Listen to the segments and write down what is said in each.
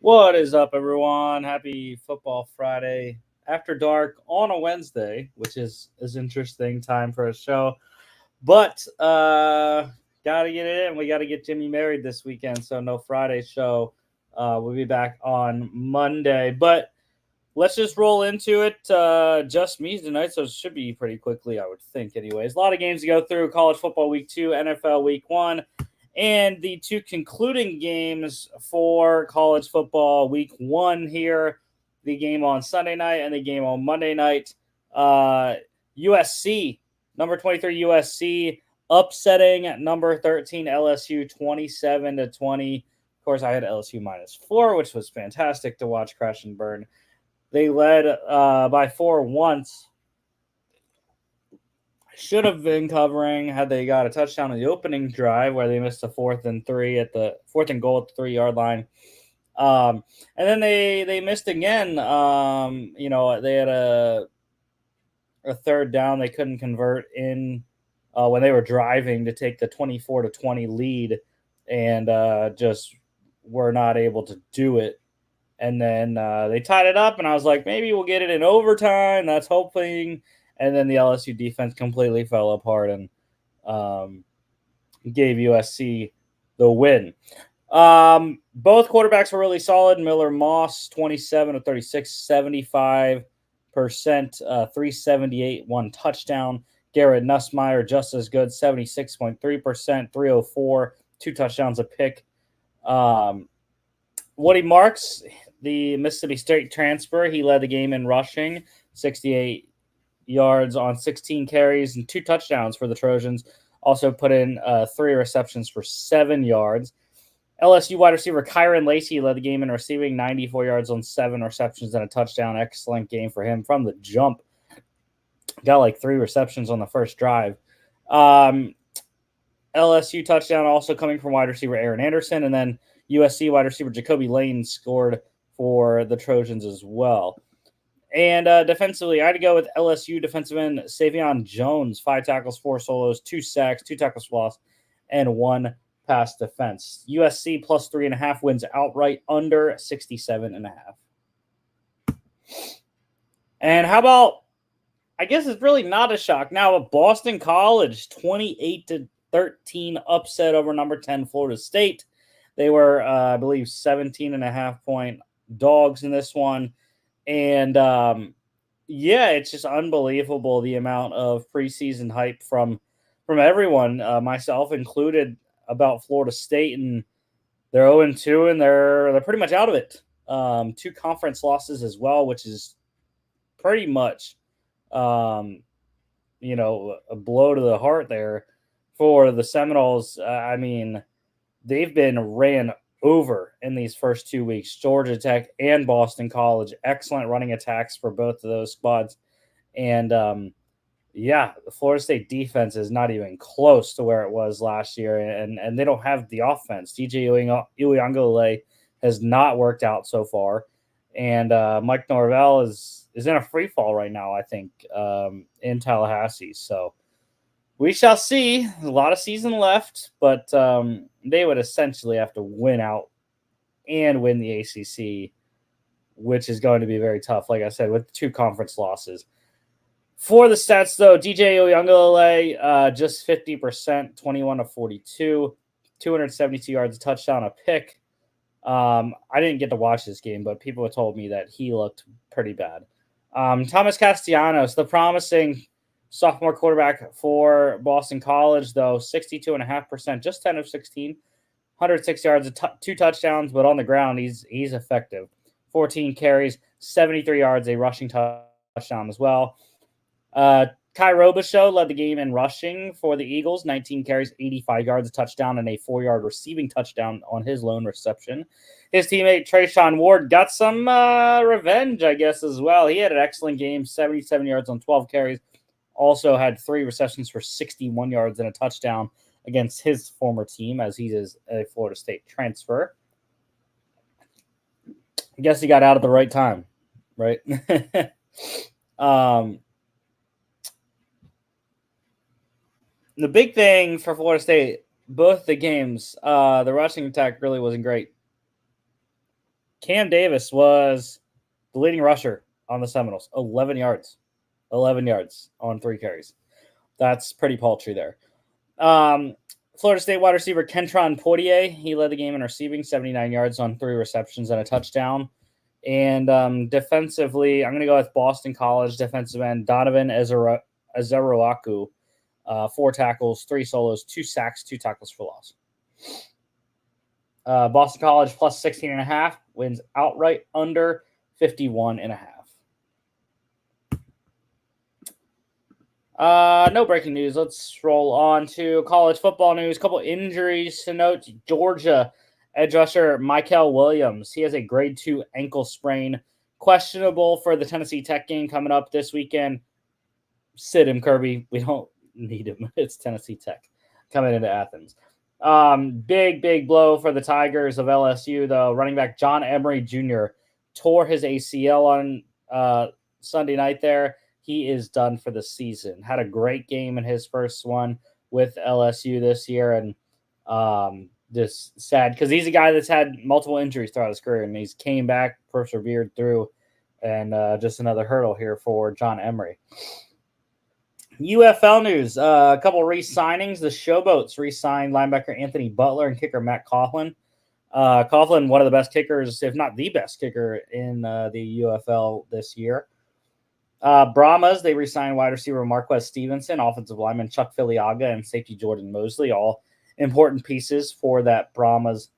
What is up, everyone? Happy Football Friday after dark on a Wednesday, which is interesting time for a show. But gotta get it in. We gotta get Jimmy married this weekend, so no Friday show. We'll be back on Monday. But let's just roll into it. Just me tonight, so it should be pretty quickly, I would think. Anyways, a lot of games to go through. College football week 2, NFL week 1. And the two concluding games for college football week 1 here, the game on Sunday night and the game on Monday night. USC, number 23 USC, upsetting number 13 LSU 27-20. Of course, I had LSU -4, which was fantastic to watch crash and burn. They led by 4 once. Should have been covering had they got a touchdown in the opening drive where they missed a 4th and 3 at the 4th and goal at the 3-yard line. And then they missed again. They had a third down they couldn't convert in when they were driving to take the 24-20 lead, and just were not able to do it. And then they tied it up, and I was like, maybe we'll get it in overtime. That's hoping. And then the LSU defense completely fell apart and gave USC the win. Both quarterbacks were really solid. Miller Moss, 27 of 36, 75%, 378, 1 touchdown. Garrett Nussmeier, just as good, 76.3%, 304, 2 touchdowns, a pick. Woody Marks, the Mississippi State transfer, he led the game in rushing, 68 yards on 16 carries and 2 touchdowns for the Trojans. Also put in 3 receptions for 7 yards. LSU wide receiver Kyron Lacey led the game in receiving, 94 yards on 7 receptions and a touchdown. Excellent game for him from the jump. Got like 3 receptions on the first drive. LSU touchdown also coming from wide receiver Aaron Anderson, and then USC wide receiver Jacoby Lane scored for the Trojans as well. And defensively, I had to go with LSU defensive end Savion Jones, 5 tackles, 4 solos, 2 sacks, 2 tackles for loss, and 1 pass defense. USC plus 3.5 wins outright under 67.5. And how about, I guess it's really not a shock now, a Boston College 28-13 upset over number 10 Florida State. They were, I believe, 17.5-point dogs in this one. And, it's just unbelievable the amount of preseason hype from everyone, myself included, about Florida State. And they're 0-2, and they're pretty much out of it. 2 conference losses as well, which is pretty much, a blow to the heart there for the Seminoles. They've been ran over in these first 2 weeks. Georgia Tech and Boston College, excellent running attacks for both of those squads. And the Florida State defense is not even close to where it was last year, and they don't have the offense. DJ Uiagalelei has not worked out so far, and Mike Norvell is in a free fall right now, I think, in Tallahassee. So we shall see. A lot of season left, but they would essentially have to win out and win the ACC, which is going to be very tough, like I said, with 2 conference losses. For the stats, though, DJ Uiagalelei, just 50%, 21-42, 272 yards, a touchdown, a pick. I didn't get to watch this game, but people have told me that he looked pretty bad. Thomas Castellanos, the promising sophomore quarterback for Boston College, though, 62.5%, just 10 of 16, 106 yards, 2 touchdowns, but on the ground, he's effective. 14 carries, 73 yards, a rushing touchdown as well. Kai Robichaux led the game in rushing for the Eagles, 19 carries, 85 yards, a touchdown, and a 4-yard receiving touchdown on his lone reception. His teammate Trayshawn Ward got some revenge, I guess, as well. He had an excellent game, 77 yards on 12 carries. Also had 3 receptions for 61 yards and a touchdown against his former team, as he is a Florida State transfer. I guess he got out at the right time, right? The big thing for Florida State, both the games, the rushing attack really wasn't great. Cam Davis was the leading rusher on the Seminoles, 11 yards. 11 yards on 3 carries. That's pretty paltry there. Florida State wide receiver Kentron Poitier, he led the game in receiving, 79 yards on 3 receptions and a touchdown. And defensively, I'm going to go with Boston College defensive end Donovan Azaruaku. 4 tackles, 3 solos, 2 sacks, 2 tackles for loss. Boston College plus 16.5 wins outright under 51.5. No breaking news. Let's roll on to college football news. A couple injuries to note. Georgia edge rusher Michael Williams. He has a grade 2 ankle sprain. Questionable for the Tennessee Tech game coming up this weekend. Sit him, Kirby. We don't need him. It's Tennessee Tech coming into Athens. Big blow for the Tigers of LSU, though. Running back John Emery Jr. tore his ACL on Sunday night there. He is done for the season. Had a great game in his first one with LSU this year, and just sad because he's a guy that's had multiple injuries throughout his career, and he's came back, persevered through, and just another hurdle here for John Emery. UFL news, a couple re-signings. The Showboats re-signed linebacker Anthony Butler and kicker Matt Coughlin. Coughlin, one of the best kickers, if not the best kicker in the UFL this year. Brahmas, they re-signed wide receiver Marquez Stevenson, offensive lineman Chuck Filiaga, and safety Jordan Mosley, all important pieces for that Brahmas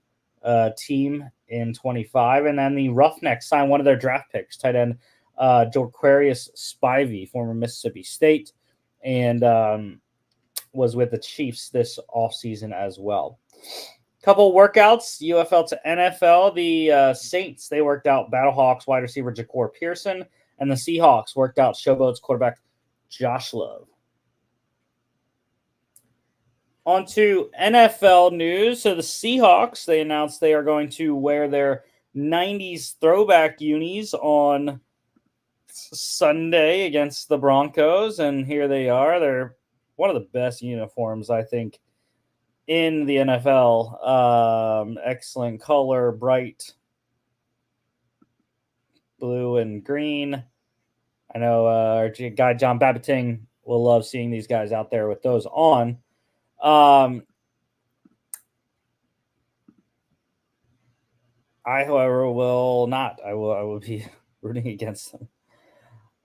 team in 25. And then the Roughnecks signed one of their draft picks, tight end Jorquarius Spivey, former Mississippi State, and was with the Chiefs this offseason as well. Couple workouts, UFL to NFL. The Saints, they worked out Battlehawks wide receiver Ja'Cour Pearson, and the Seahawks worked out Showboats quarterback Josh Love. On to NFL news. So the Seahawks, they announced they are going to wear their 90s throwback unis on Sunday against the Broncos, and here they are. They're one of the best uniforms, I think, in the NFL. Excellent color, bright blue and green. I know our guy John Babating will love seeing these guys out there with those on. I, however, will not. I will be rooting against them.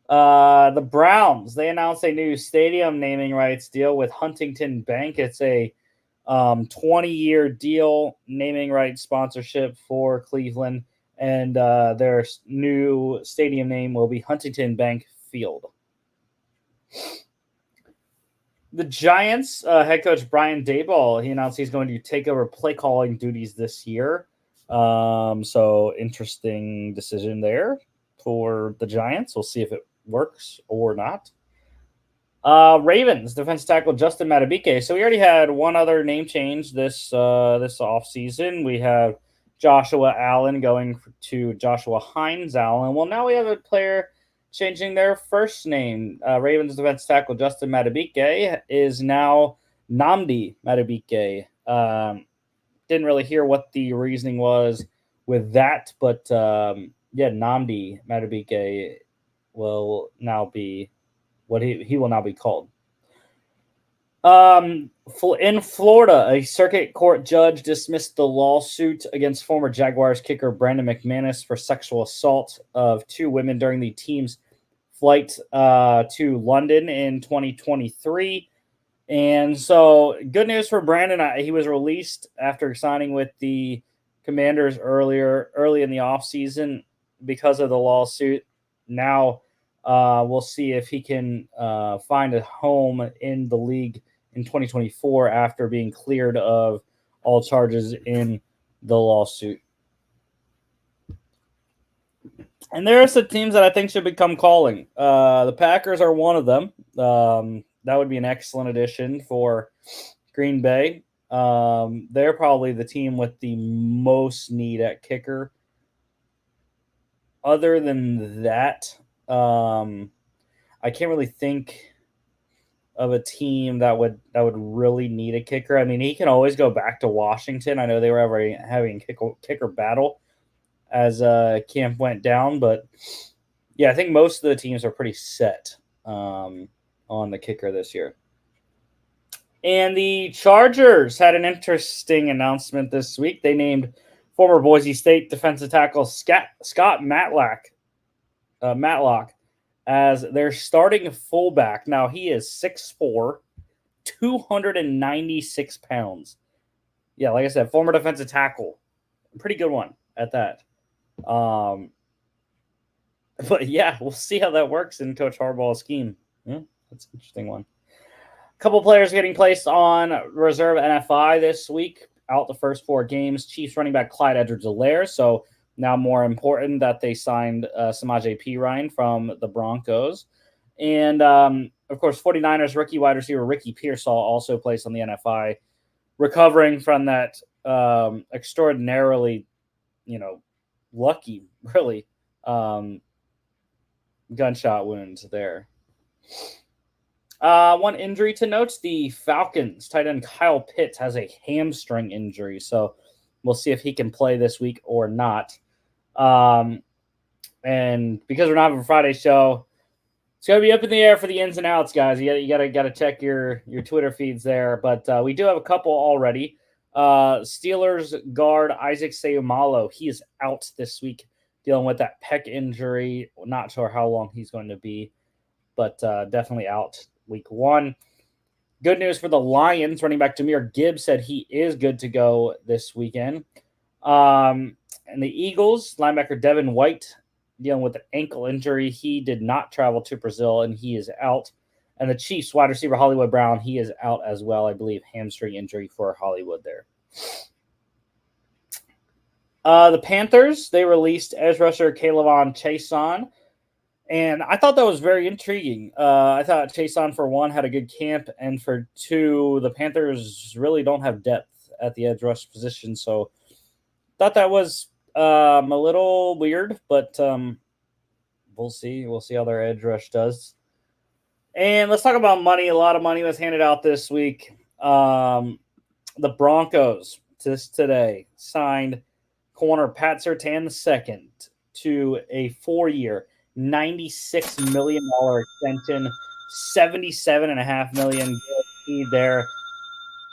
The Browns, they announced a new stadium naming rights deal with Huntington Bank. It's a 20-year deal, naming rights sponsorship for Cleveland, and their new stadium name will be Huntington Bank Field. The Giants head coach Brian Daboll, he announced he's going to take over play calling duties this year. So interesting decision there for the Giants. We'll see if it works or not. Ravens defensive tackle Justin Madubuike. So we already had one other name change this offseason. We have Joshua Allen going to Joshua Hines Allen. Well, now we have a player changing their first name. Ravens defensive tackle Justin Madubuike is now Nnamdi Madubuike. Didn't really hear what the reasoning was with that, but Nnamdi Madubuike will now be what he will now be called. In Florida, a circuit court judge dismissed the lawsuit against former Jaguars kicker Brandon McManus for sexual assault of 2 women during the team's flight to London in 2023. And so good news for Brandon. He was released after signing with the Commanders early in the offseason because of the lawsuit. Now we'll see if he can find a home in the league in 2024 after being cleared of all charges in the lawsuit. And there are some teams that I think should become calling. The Packers are one of them. That would be an excellent addition for Green Bay. They're probably the team with the most need at kicker. Other than that, I can't really think of a team that would really need a kicker. I mean, he can always go back to Washington. I know they were having a kicker battle as camp went down. But yeah, I think most of the teams are pretty set on the kicker this year. And the Chargers had an interesting announcement this week. They named former Boise State defensive tackle Scott Matlock as their starting fullback. Now, he is 6'4", 296 pounds. Yeah, like I said, former defensive tackle. Pretty good one at that. But yeah, we'll see how that works in Coach Harbaugh's scheme. Yeah, that's an interesting one. A couple players getting placed on reserve NFI this week, out the first 4 games. Chiefs running back Clyde Edwards-Helaire. So now more important that they signed Samaje Perine from the Broncos. And, of course, 49ers rookie wide receiver Ricky Pearsall also placed on the NFI, recovering from that extraordinarily, lucky, really, gunshot wounds there. One injury to note, the Falcons tight end Kyle Pitts has a hamstring injury, so we'll see if he can play this week or not. And because we're not having a Friday show, it's going to be up in the air for the ins and outs, guys. You gotta check your Twitter feeds there, but we do have a couple already. Steelers guard Isaac Seumalo, he is out this week dealing with that pec injury. Not sure how long he's going to be, but definitely out week 1. Good news for the Lions. Running back Jahmyr Gibbs said he is good to go this weekend. And the Eagles, linebacker Devin White, dealing with an ankle injury. He did not travel to Brazil, and he is out. And the Chiefs, wide receiver Hollywood Brown, he is out as well. I believe hamstring injury for Hollywood there. The Panthers, they released edge rusher Kayvon Chason. And I thought that was very intriguing. I thought Chason, for one, had a good camp. And for 2, the Panthers really don't have depth at the edge rush position. So thought that was a little weird. But we'll see. We'll see how their edge rush does. And let's talk about money. A lot of money was handed out this week. The Broncos, just today, signed corner Pat Surtain II to a 4-year, $96 million extension, $77.5 million guaranteed there,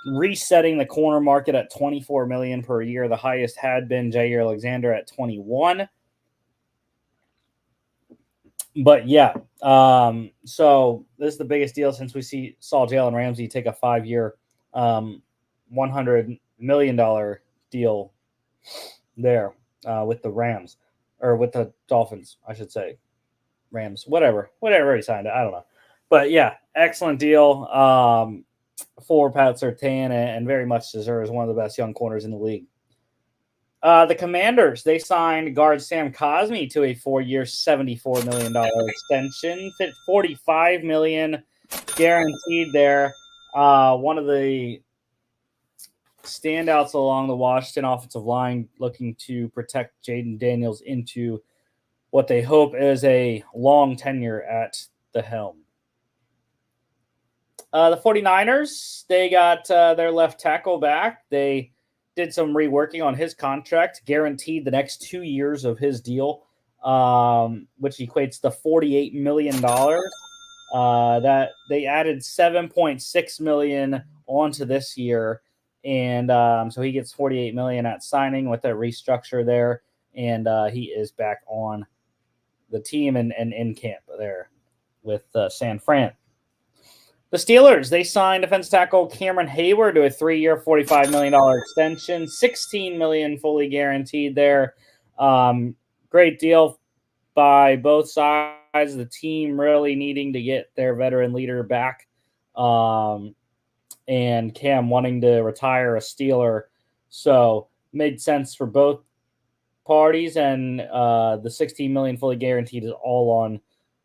resetting the corner market at $24 million per year. The highest had been Jair Alexander at $21. But yeah, so this is the biggest deal since we saw Jalen Ramsey take a 5-year, $100 million deal there with the Rams, or with the Dolphins, I should say. Rams, whatever he signed it. I don't know. But yeah, excellent deal for Pat Surtain, and very much deserves one of the best young corners in the league. The Commanders, they signed guard Sam Cosmi to a 4-year, $74 million extension, $45 million guaranteed there. One of the standouts along the Washington offensive line, looking to protect Jaden Daniels into what they hope is a long tenure at the helm. The 49ers, they got their left tackle back. They did some reworking on his contract, guaranteed the next 2 years of his deal, which equates to $48 million. That they added $7.6 million onto this year, and so he gets $48 million at signing with that restructure there, and he is back on the team and in camp there with San Fran. The Steelers, they signed defense tackle Cameron Hayward to a 3-year, $45 million extension, $16 million fully guaranteed there. Great deal by both sides of the team, really needing to get their veteran leader back, and Cam wanting to retire a Steeler. So made sense for both parties, and the $16 million fully guaranteed is all on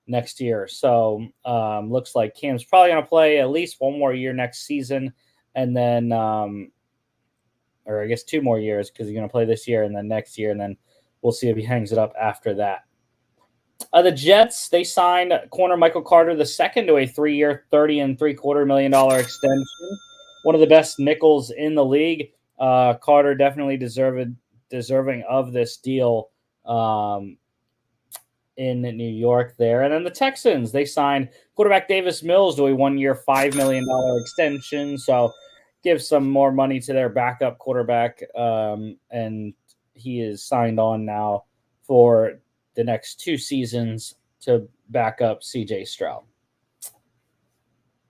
next year. So looks like Cam's probably going to play at least one more year next season, and then or I guess 2 more years, because he's going to play this year and then next year, and then we'll see if he hangs it up after that. The Jets, they signed corner Michael Carter II to a 3-year, $30.75 million extension. One of the best nickels in the league. Carter definitely deserving of this deal in New York there. And then the Texans, they signed quarterback Davis Mills to a 1-year, $5 million extension. So give some more money to their backup quarterback. And he is signed on now for the next 2 seasons to back up CJ Stroud.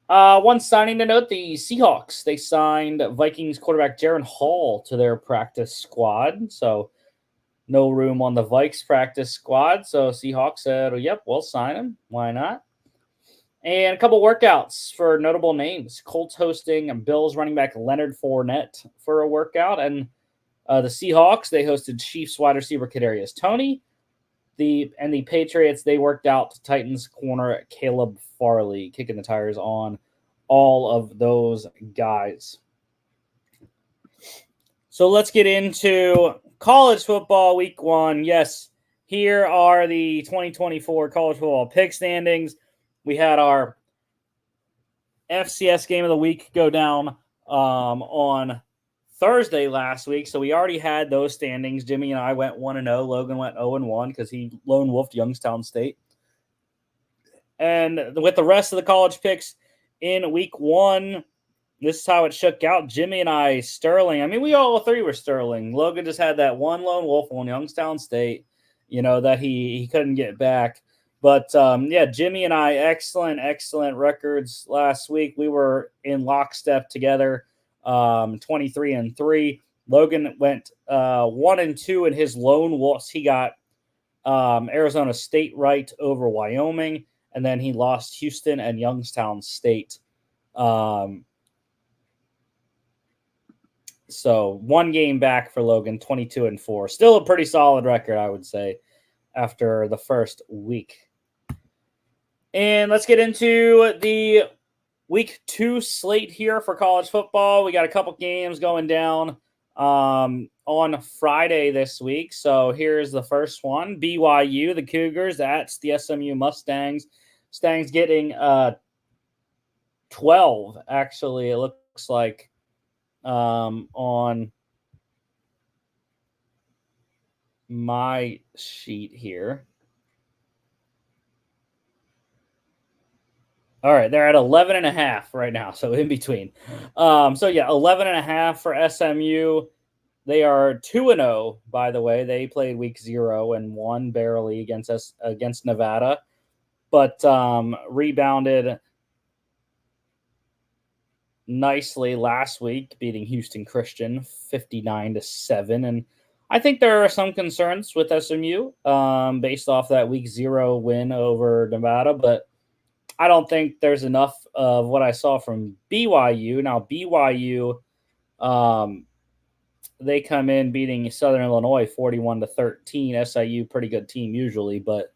One signing to note, the Seahawks, they signed Vikings quarterback Jaron Hall to their practice squad. So no room on the Vikes practice squad. So Seahawks said, yep, we'll sign him. Why not? And a couple workouts for notable names. Colts hosting Bills running back Leonard Fournette for a workout. And the Seahawks, they hosted Chiefs wide receiver Kadarius Toney. The Patriots, they worked out Titans corner Caleb Farley, kicking the tires on all of those guys. So let's get into college football week 1. Yes, here are the 2024 college football pick standings. We had our FCS game of the week go down on Thursday last week, so we already had those standings. Jimmy and I went 1-0. Logan went 0-1 because he lone wolfed Youngstown State. And with the rest of the college picks in week 1, this is how it shook out. Jimmy and I, Sterling. I mean, we all 3 were Sterling. Logan just had that one lone wolf on Youngstown State, that he couldn't get back. But, Jimmy and I, excellent records last week. We were in lockstep together, 23-3. Logan went 1-2 in his lone wolves. He got Arizona State right over Wyoming, and then he lost Houston and Youngstown State. So 1 game back for Logan, 22-4. Still a pretty solid record, I would say, after the first week. And let's get into the week 2 slate here for college football. We got a couple games going down on Friday this week. So here's the first one. BYU, the Cougars, that's the SMU Mustangs. Mustangs getting 12, actually, it looks like, on my sheet here. All right, they're at 11.5 right now, so in between. 11.5 for SMU. They are 2-0, by the way. They played week 0 and won barely against Nevada, but rebounded nicely last week, beating Houston Christian 59-7. And I think there are some concerns with SMU based off that week 0 win over Nevada, but I don't think there's enough of what I saw from BYU. Now, BYU, they come in beating Southern Illinois 41-13. SIU, pretty good team usually, but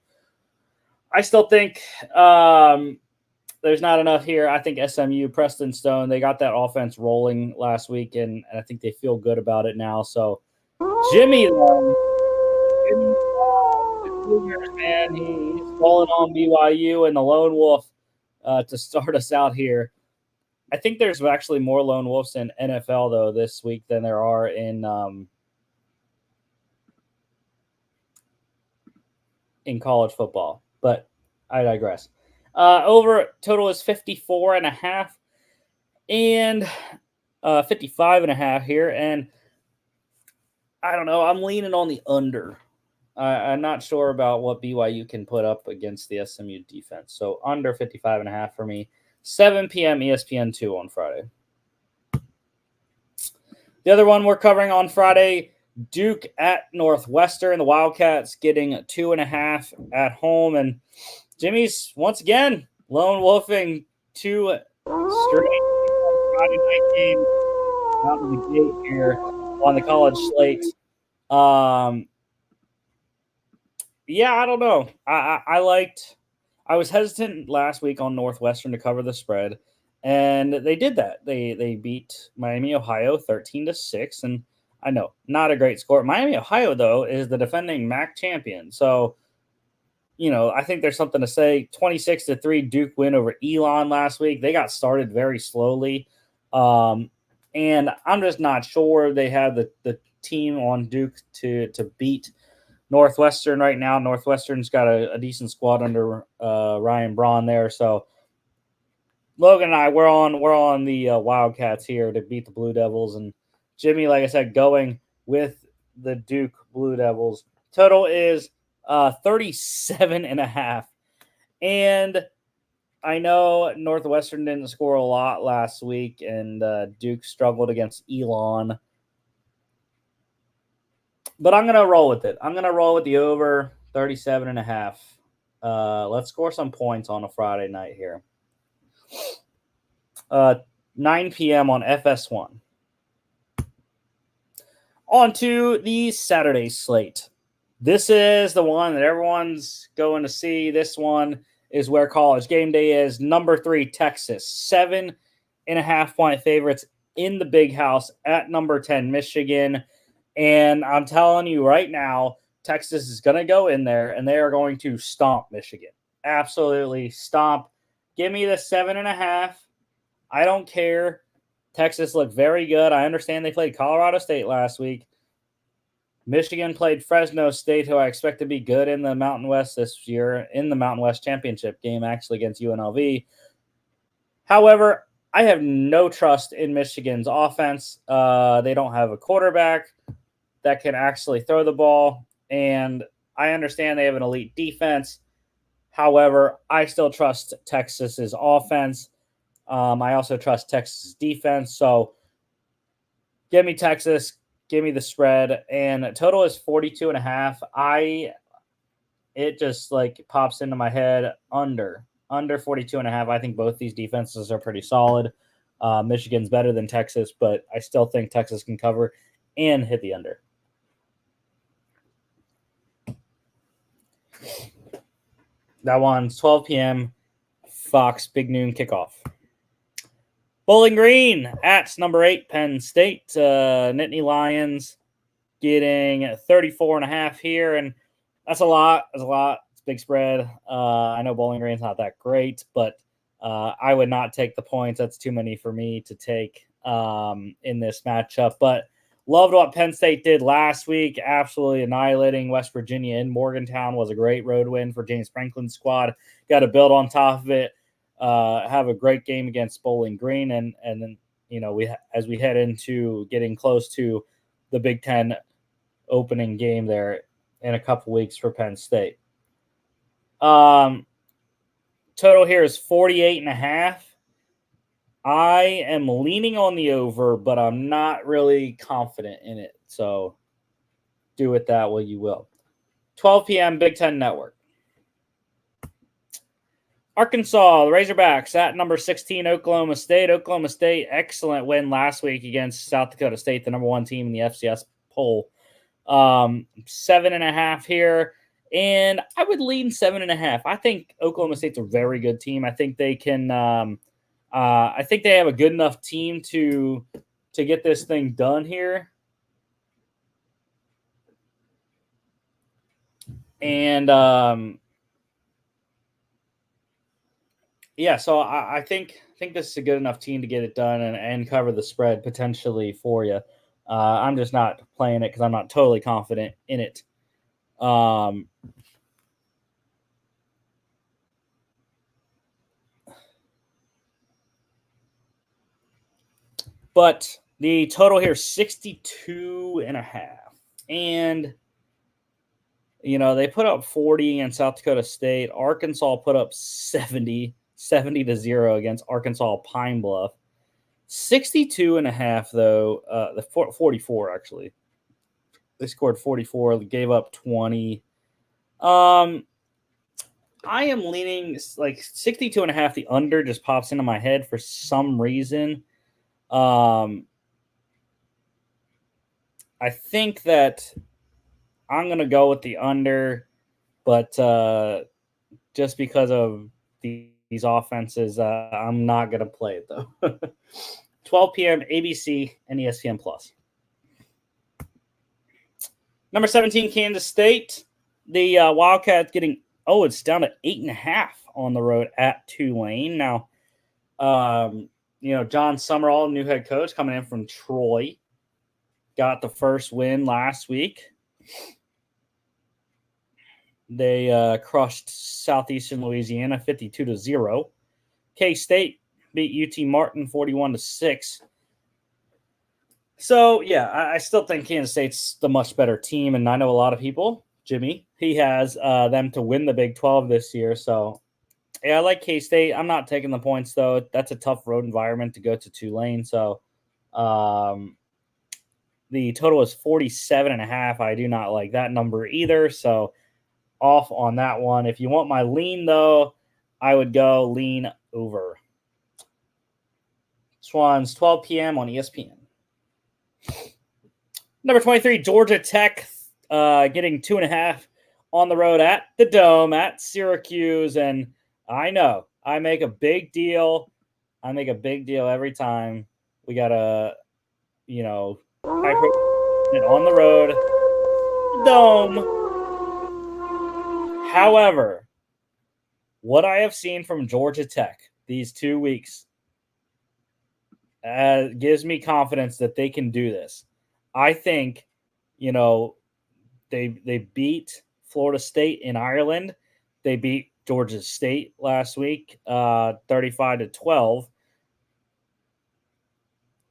I still think there's not enough here. I think SMU, Preston Stone, they got that offense rolling last week, and I think they feel good about it now. So, Jimmy, man, he's rolling on BYU and the Lone Wolf to start us out here. I think there's actually more Lone Wolves in NFL, though, this week than there are in college football. But I digress. Over total is 54.5 and 55.5 here. And I don't know. I'm leaning on the under. I'm not sure about what BYU can put up against the SMU defense. So under 55.5 for me. 7 p.m. ESPN2 on Friday. The other one we're covering on Friday, Duke at Northwestern. The Wildcats getting 2.5 at home. And Jimmy's, once again, lone wolfing 2 straight Friday night games out of the gate here on the college slate. I don't know. I was hesitant last week on Northwestern to cover the spread, and they did that. They beat Miami, Ohio 13-6, and I know, not a great score. Miami, Ohio, though, is the defending MAC champion. So, I think there's something to say. 26-3 Duke win over Elon last week. They got started very slowly, and I'm just not sure they have the team on Duke to beat Northwestern right now. Northwestern's got a decent squad under Ryan Braun there. So Logan and I, we're on the Wildcats here to beat the Blue Devils. And Jimmy, like I said, going with the Duke Blue Devils. Total is 37.5. And I know Northwestern didn't score a lot last week, and Duke struggled against Elon. But I'm going to roll with it. I'm going to roll with the over 37.5. Let's score some points on a Friday night here. 9 p.m. on FS1. On to the Saturday slate. This is the one that everyone's going to see. This one is where College Game Day is. Number 3, Texas. 7.5-point favorites in the Big House at number 10, Michigan. And I'm telling you right now, Texas is going to go in there, and they are going to stomp Michigan. Absolutely stomp. Give me the 7.5. I don't care. Texas looked very good. I understand they played Colorado State last week. Michigan played Fresno State, who I expect to be good in the Mountain West this year, in the Mountain West Championship game, actually, against UNLV. However, I have no trust in Michigan's offense. They don't have a quarterback that can actually throw the ball, and I understand they have an elite defense. However, I still trust Texas's offense. I also trust Texas' defense. So give me Texas, give me the spread, and total is 42.5. It just like pops into my head under 42.5. I think both these defenses are pretty solid. Michigan's better than Texas, but I still think Texas can cover and hit the under. That one's 12 p.m. Fox Big Noon kickoff. Bowling Green at number 8, Penn State. Nittany Lions getting 34.5 here, and that's a lot. It's a big spread. I know Bowling Green's not that great, but I would not take the points. That's too many for me to take in this matchup. But loved what Penn State did last week, absolutely annihilating West Virginia in Morgantown. Was a great road win for James Franklin's squad. Got to build on top of it. Have a great game against Bowling Green, and then as we head into getting close to the Big Ten opening game there in a couple weeks for Penn State. Total here is 48.5. I am leaning on the over, but I'm not really confident in it. So do with that what you will. 12 p.m. Big Ten Network. Arkansas, the Razorbacks at number 16, Oklahoma State. Oklahoma State, excellent win last week against South Dakota State, the number 1 team in the FCS poll. 7.5 here, and I would lean 7.5. I think Oklahoma State's a very good team. I think they can. I think they have a good enough team to get this thing done here. And yeah, so I think this is a good enough team to get it done and cover the spread potentially for you. I'm just not playing it because I'm not totally confident in it. But the total here is 62.5. And, they put up 40 against South Dakota State. Arkansas put up 70 to 0 against Arkansas Pine Bluff. 62.5, though, the 44, actually. They scored 44, gave up 20. I am leaning like 62.5. The under just pops into my head for some reason. I think that I'm going to go with the under, but just because of these offenses, I'm not going to play it, though. 12 p.m. ABC and ESPN+. Number 17, Kansas State. The Wildcats getting, it's down to 8.5 on the road at Tulane. Now, John Summerall, new head coach, coming in from Troy, got the first win last week. They crushed Southeastern Louisiana 52-0. K-State beat UT Martin 41-6. So, yeah, I still think Kansas State's the much better team, and I know a lot of people, Jimmy, he has them to win the Big 12 this year. So, yeah, I like K-State. I'm not taking the points, though. That's a tough road environment to go to Tulane. So, the total is 47.5. I do not like that number either. So, off on that one. If you want my lean, though, I would go lean over. This one's 12 p.m. on ESPN. Number 23, Georgia Tech, getting 2.5 on the road at the Dome at Syracuse. And I know I make a big deal. I make a big deal every time we got a, on the road, Dome. However, what I have seen from Georgia Tech these 2 weeks gives me confidence that they can do this. I think, they beat Florida State in Ireland. They beat Georgia State last week, 35-12.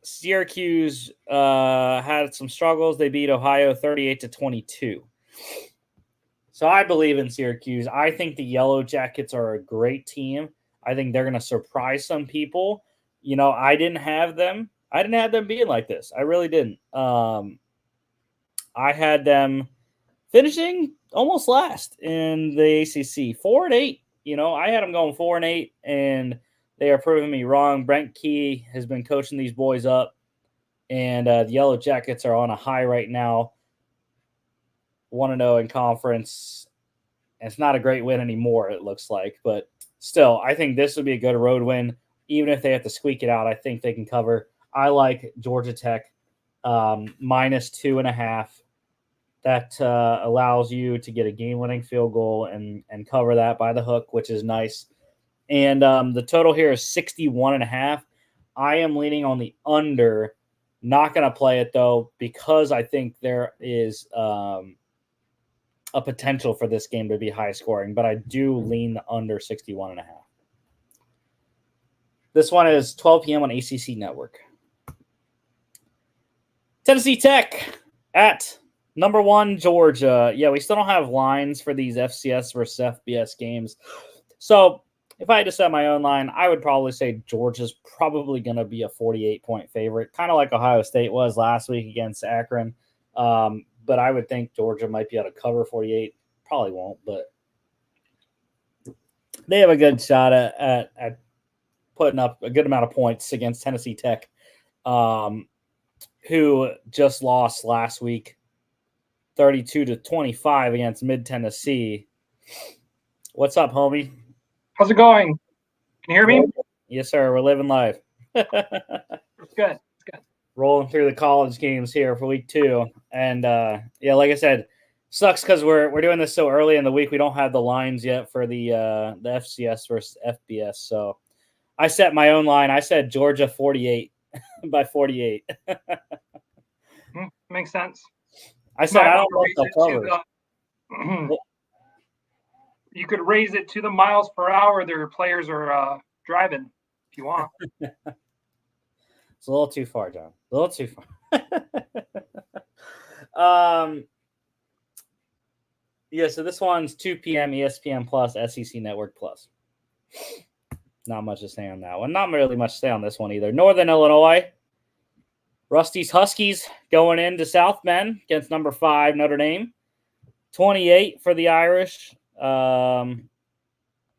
Syracuse had some struggles. They beat Ohio 38-22. So I believe in Syracuse. I think the Yellow Jackets are a great team. I think they're going to surprise some people. I didn't have them. I didn't have them being like this. I really didn't. I had them finishing almost last in the ACC, 4-8. I had them going 4-8, and they are proving me wrong. Brent Key has been coaching these boys up, and the Yellow Jackets are on a high right now. 1-0 in conference. And it's not a great win anymore, it looks like. But still, I think this would be a good road win. Even if they have to squeak it out, I think they can cover. I like Georgia Tech minus 2.5. That allows you to get a game-winning field goal and cover that by the hook, which is nice. And the total here is 61.5. I am leaning on the under. Not going to play it, though, because I think there is a potential for this game to be high scoring, but I do lean the under 61.5. This one is 12 p.m. on ACC Network. Tennessee Tech at number 1, Georgia. Yeah, we still don't have lines for these FCS versus FBS games. So if I had to set my own line, I would probably say Georgia's probably going to be a 48-point favorite, kind of like Ohio State was last week against Akron. But I would think Georgia might be able to cover 48. Probably won't, but they have a good shot at putting up a good amount of points against Tennessee Tech, who just lost last week 32-25 against Mid-Tennessee. What's up, homie? How's it going? Can you hear me? Yes, sir. We're living live. It's good. It's good. Rolling through the college games here for week 2. And, yeah, like I said, sucks because we're doing this so early in the week. We don't have the lines yet for the FCS versus FBS. So I set my own line. I said Georgia 48 by 48. Makes sense. I said I don't know if they'll cover. You could raise it to the miles per hour their players are driving if you want. It's a little too far, John. A little too far. Yeah, so this one's 2 p.m. ESPN Plus, SEC Network Plus. Not much to say on that one. Not really much to say on this one either. Northern Illinois. Rusty's Huskies going into South Bend against number 5 Notre Dame. 28 for the Irish. Yeah,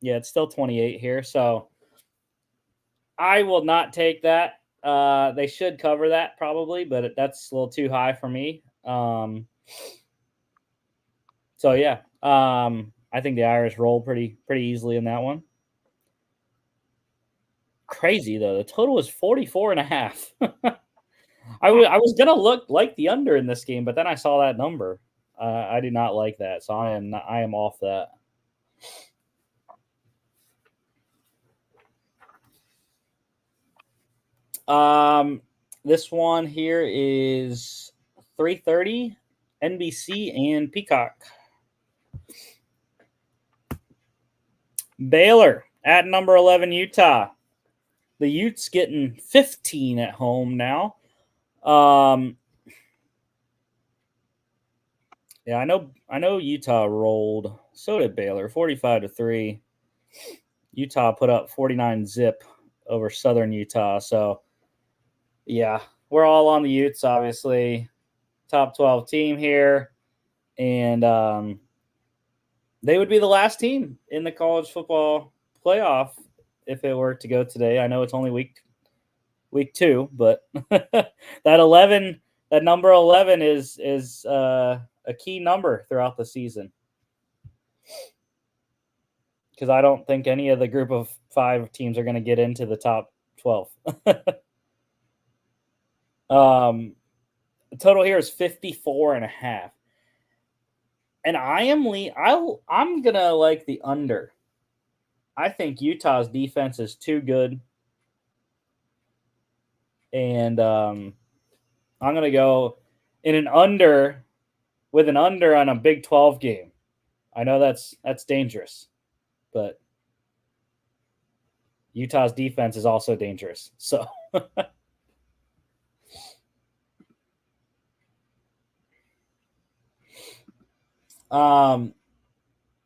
it's still 28 here. So I will not take that. They should cover that probably, but that's a little too high for me. So yeah, I think the Irish roll pretty easily in that one. Crazy though, the total is 44.5. I was gonna look like the under in this game, but then I saw that number. I do not like that, so I am off that. This one here is 3:30 NBC and Peacock. Baylor at number 11, Utah. The Utes getting 15 at home now. Yeah, I know Utah rolled. So did Baylor, 45-3. Utah put up 49 zip over Southern Utah. So, yeah, we're all on the Utes, obviously. Top 12 team here. And they would be the last team in the college football playoff if it were to go today. I know it's only week 2, but that number 11 is a key number throughout the season. Because I don't think any of the group of 5 teams are going to get into the top 12. The total here is 54.5. And I'm going to like the under. I think Utah's defense is too good. And I'm going to go in an under with an under on a Big 12 game. I know that's dangerous, but Utah's defense is also dangerous. So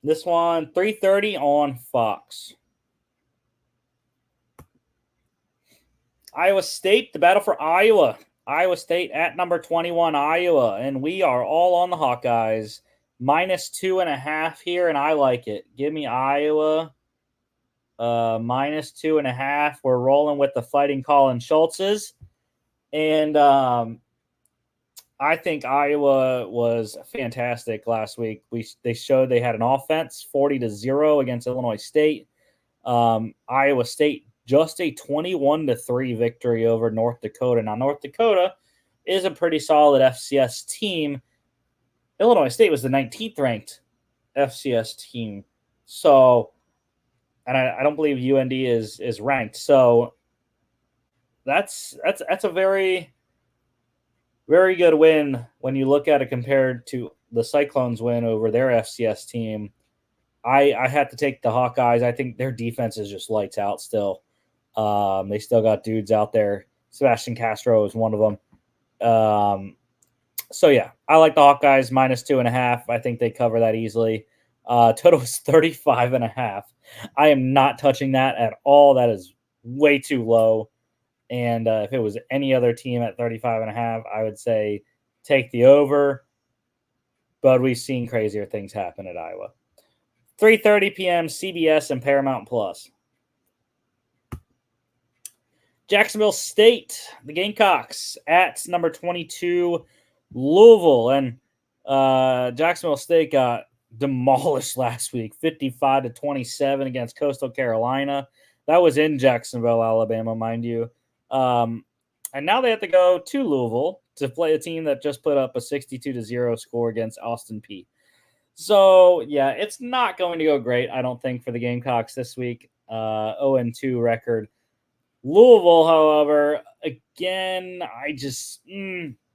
this one 3:30 on Fox. Iowa State, the battle for Iowa. Iowa State at number 21, Iowa, and we are all on the Hawkeyes. -2.5 here, and I like it. Give me Iowa. -2.5. We're rolling with the Fighting Colin Schultzes, and I think Iowa was fantastic last week. They showed they had an offense 40-0 against Illinois State. Iowa State just a 21-3 victory over North Dakota. Now North Dakota is a pretty solid FCS team. Illinois State was the 19th ranked FCS team. So, and I don't believe UND is ranked. So that's a very, very good win when you look at it compared to the Cyclones win over their FCS team. I had to take the Hawkeyes. I think their defense is just lights out still. They still got dudes out there. Sebastian Castro is one of them. So, yeah, I like the Hawkeyes -2.5. I think they cover that easily. Total is 35.5. I am not touching that at all. That is way too low. And if it was any other team at 35.5, I would say take the over. But we've seen crazier things happen at Iowa. 3:30 p.m. CBS and Paramount Plus. Jacksonville State, the Gamecocks at number 22, Louisville. And Jacksonville State got demolished last week, 55-27 against Coastal Carolina. That was in Jacksonville, Alabama, mind you. And now they have to go to Louisville to play a team that just put up a 62-0 score against Austin Peay. So, yeah, it's not going to go great, I don't think, for the Gamecocks this week. 0-2 record. Louisville, however, again, I just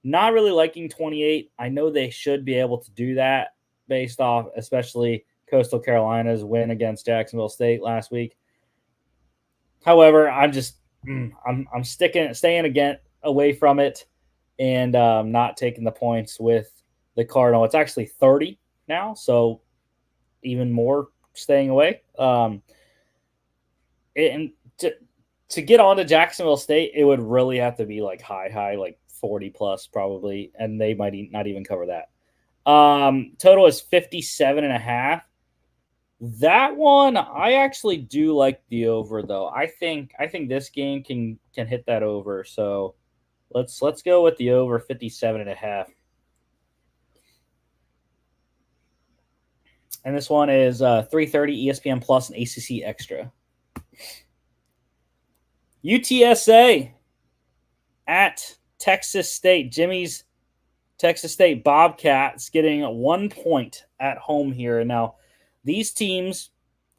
not really liking 28. I know they should be able to do that based off, especially Coastal Carolina's win against Jacksonville State last week. However, I'm just I'm staying again away from it and not taking the points with the Cardinal. It's actually 30 now, so even more staying away. And to get on to Jacksonville State, it would really have to be like high, like 40 plus probably, and they might not even cover that. Total is 57.5. That one, I actually do like the over though. I think this game can hit that over. So let's go with the over 57.5. And this one is 3:30 ESPN Plus and ACC Extra. UTSA at Texas State. Jimmy's Texas State Bobcats getting 1 point at home here. Now, these teams,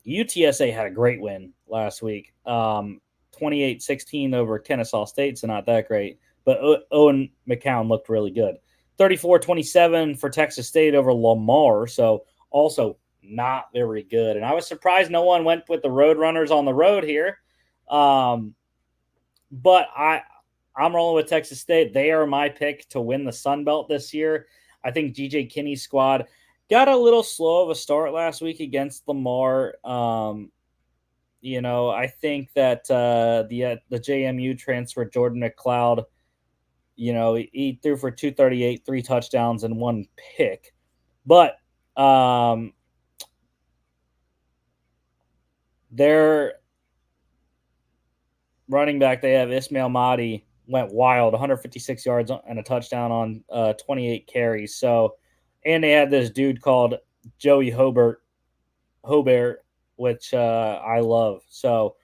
UTSA had a great win last week. 28-16 over Kennesaw State, so not that great. But Owen McCown looked really good. 34-27 for Texas State over Lamar, so also not very good. And I was surprised no one went with the Roadrunners on the road here. But I'm rolling with Texas State. They are my pick to win the Sun Belt this year. I think DJ Kinney's squad got a little slow of a start last week against Lamar. I think that the JMU transfer Jordan McLeod, he threw for 238, 3 touchdowns, and 1 pick. But their running back, they have Ismail Mahdi, went wild, 156 yards and a touchdown on 28 carries. So, and they had this dude called Joey Hobart, which I love. So,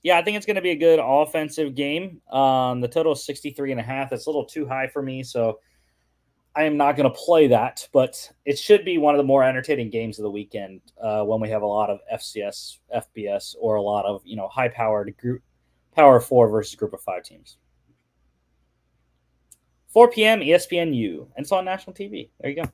yeah, I think it's going to be a good offensive game. The total is 63.5. It's a little too high for me, so I am not going to play that. But it should be one of the more entertaining games of the weekend when we have a lot of FCS, FBS, or a lot of high-powered group Power 4 versus Group of 5 teams. 4 p.m. ESPNU, and it's on national TV. There you go.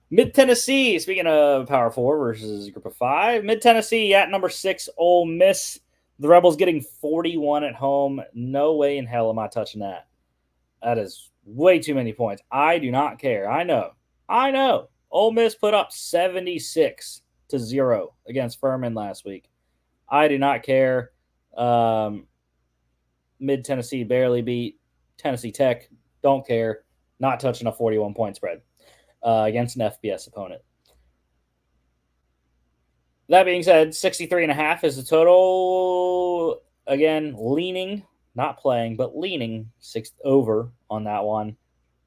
Mid Tennessee, speaking of Power 4 versus Group of 5, Mid Tennessee at number 6, Ole Miss. The Rebels getting 41 at home. No way in hell am I touching that. That is way too many points. I do not care. I know. Ole Miss put up 76-0 against Furman last week. I do not care. Mid Tennessee barely beat Tennessee Tech. Don't care. Not touching a 41-point spread against an FBS opponent. That being said, 63.5 is the total. Again, leaning, not playing, but leaning 6 over on that one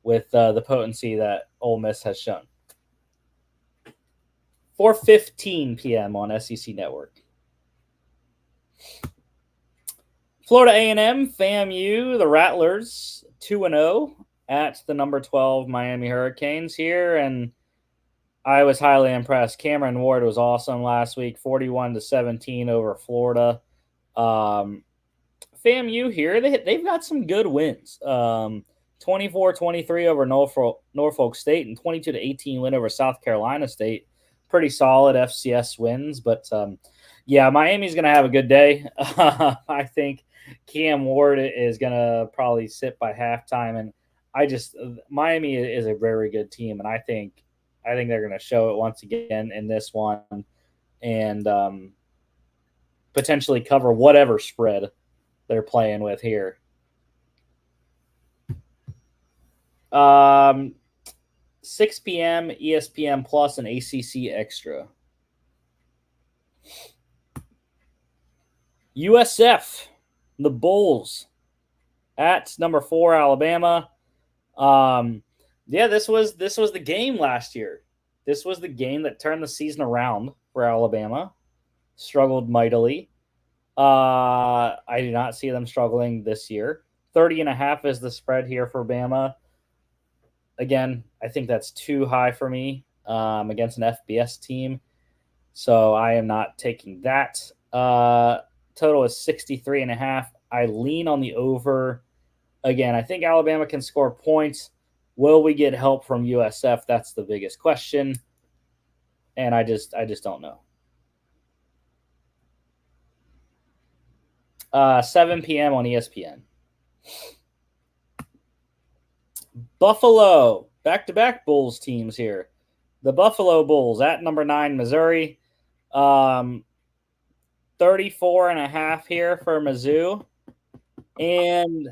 with the potency that Ole Miss has shown. 4:15 p.m. on SEC Network. Florida A&M, FAMU, the Rattlers, 2-0 at the number 12 Miami Hurricanes here, and I was highly impressed. Cameron Ward was awesome last week, 41-17 over Florida. FAMU here, they've got some good wins. 24-23 over Norfolk State and 22-18 win over South Carolina State. Pretty solid FCS wins, but yeah, Miami's going to have a good day. I think Cam Ward is going to probably sit by halftime, and Miami is a very good team, and I think they're going to show it once again in this one, and potentially cover whatever spread they're playing with here. 6 p.m. ESPN Plus and ACC Extra. USF, the Bulls at number 4 Alabama. This was the game last year. This was the game that turned the season around for Alabama. Struggled mightily. I do not see them struggling this year. 30.5 is the spread here for Bama. Again, I think that's too high for me against an FBS team. So I am not taking that. Total is 63.5. I lean on the over. Again, I think Alabama can score points. Will we get help from USF? That's the biggest question. And I just don't know. 7 p.m. on ESPN. Buffalo, back-to-back Bulls teams here. The Buffalo Bulls at number 9, Missouri. 34.5 here for Mizzou. And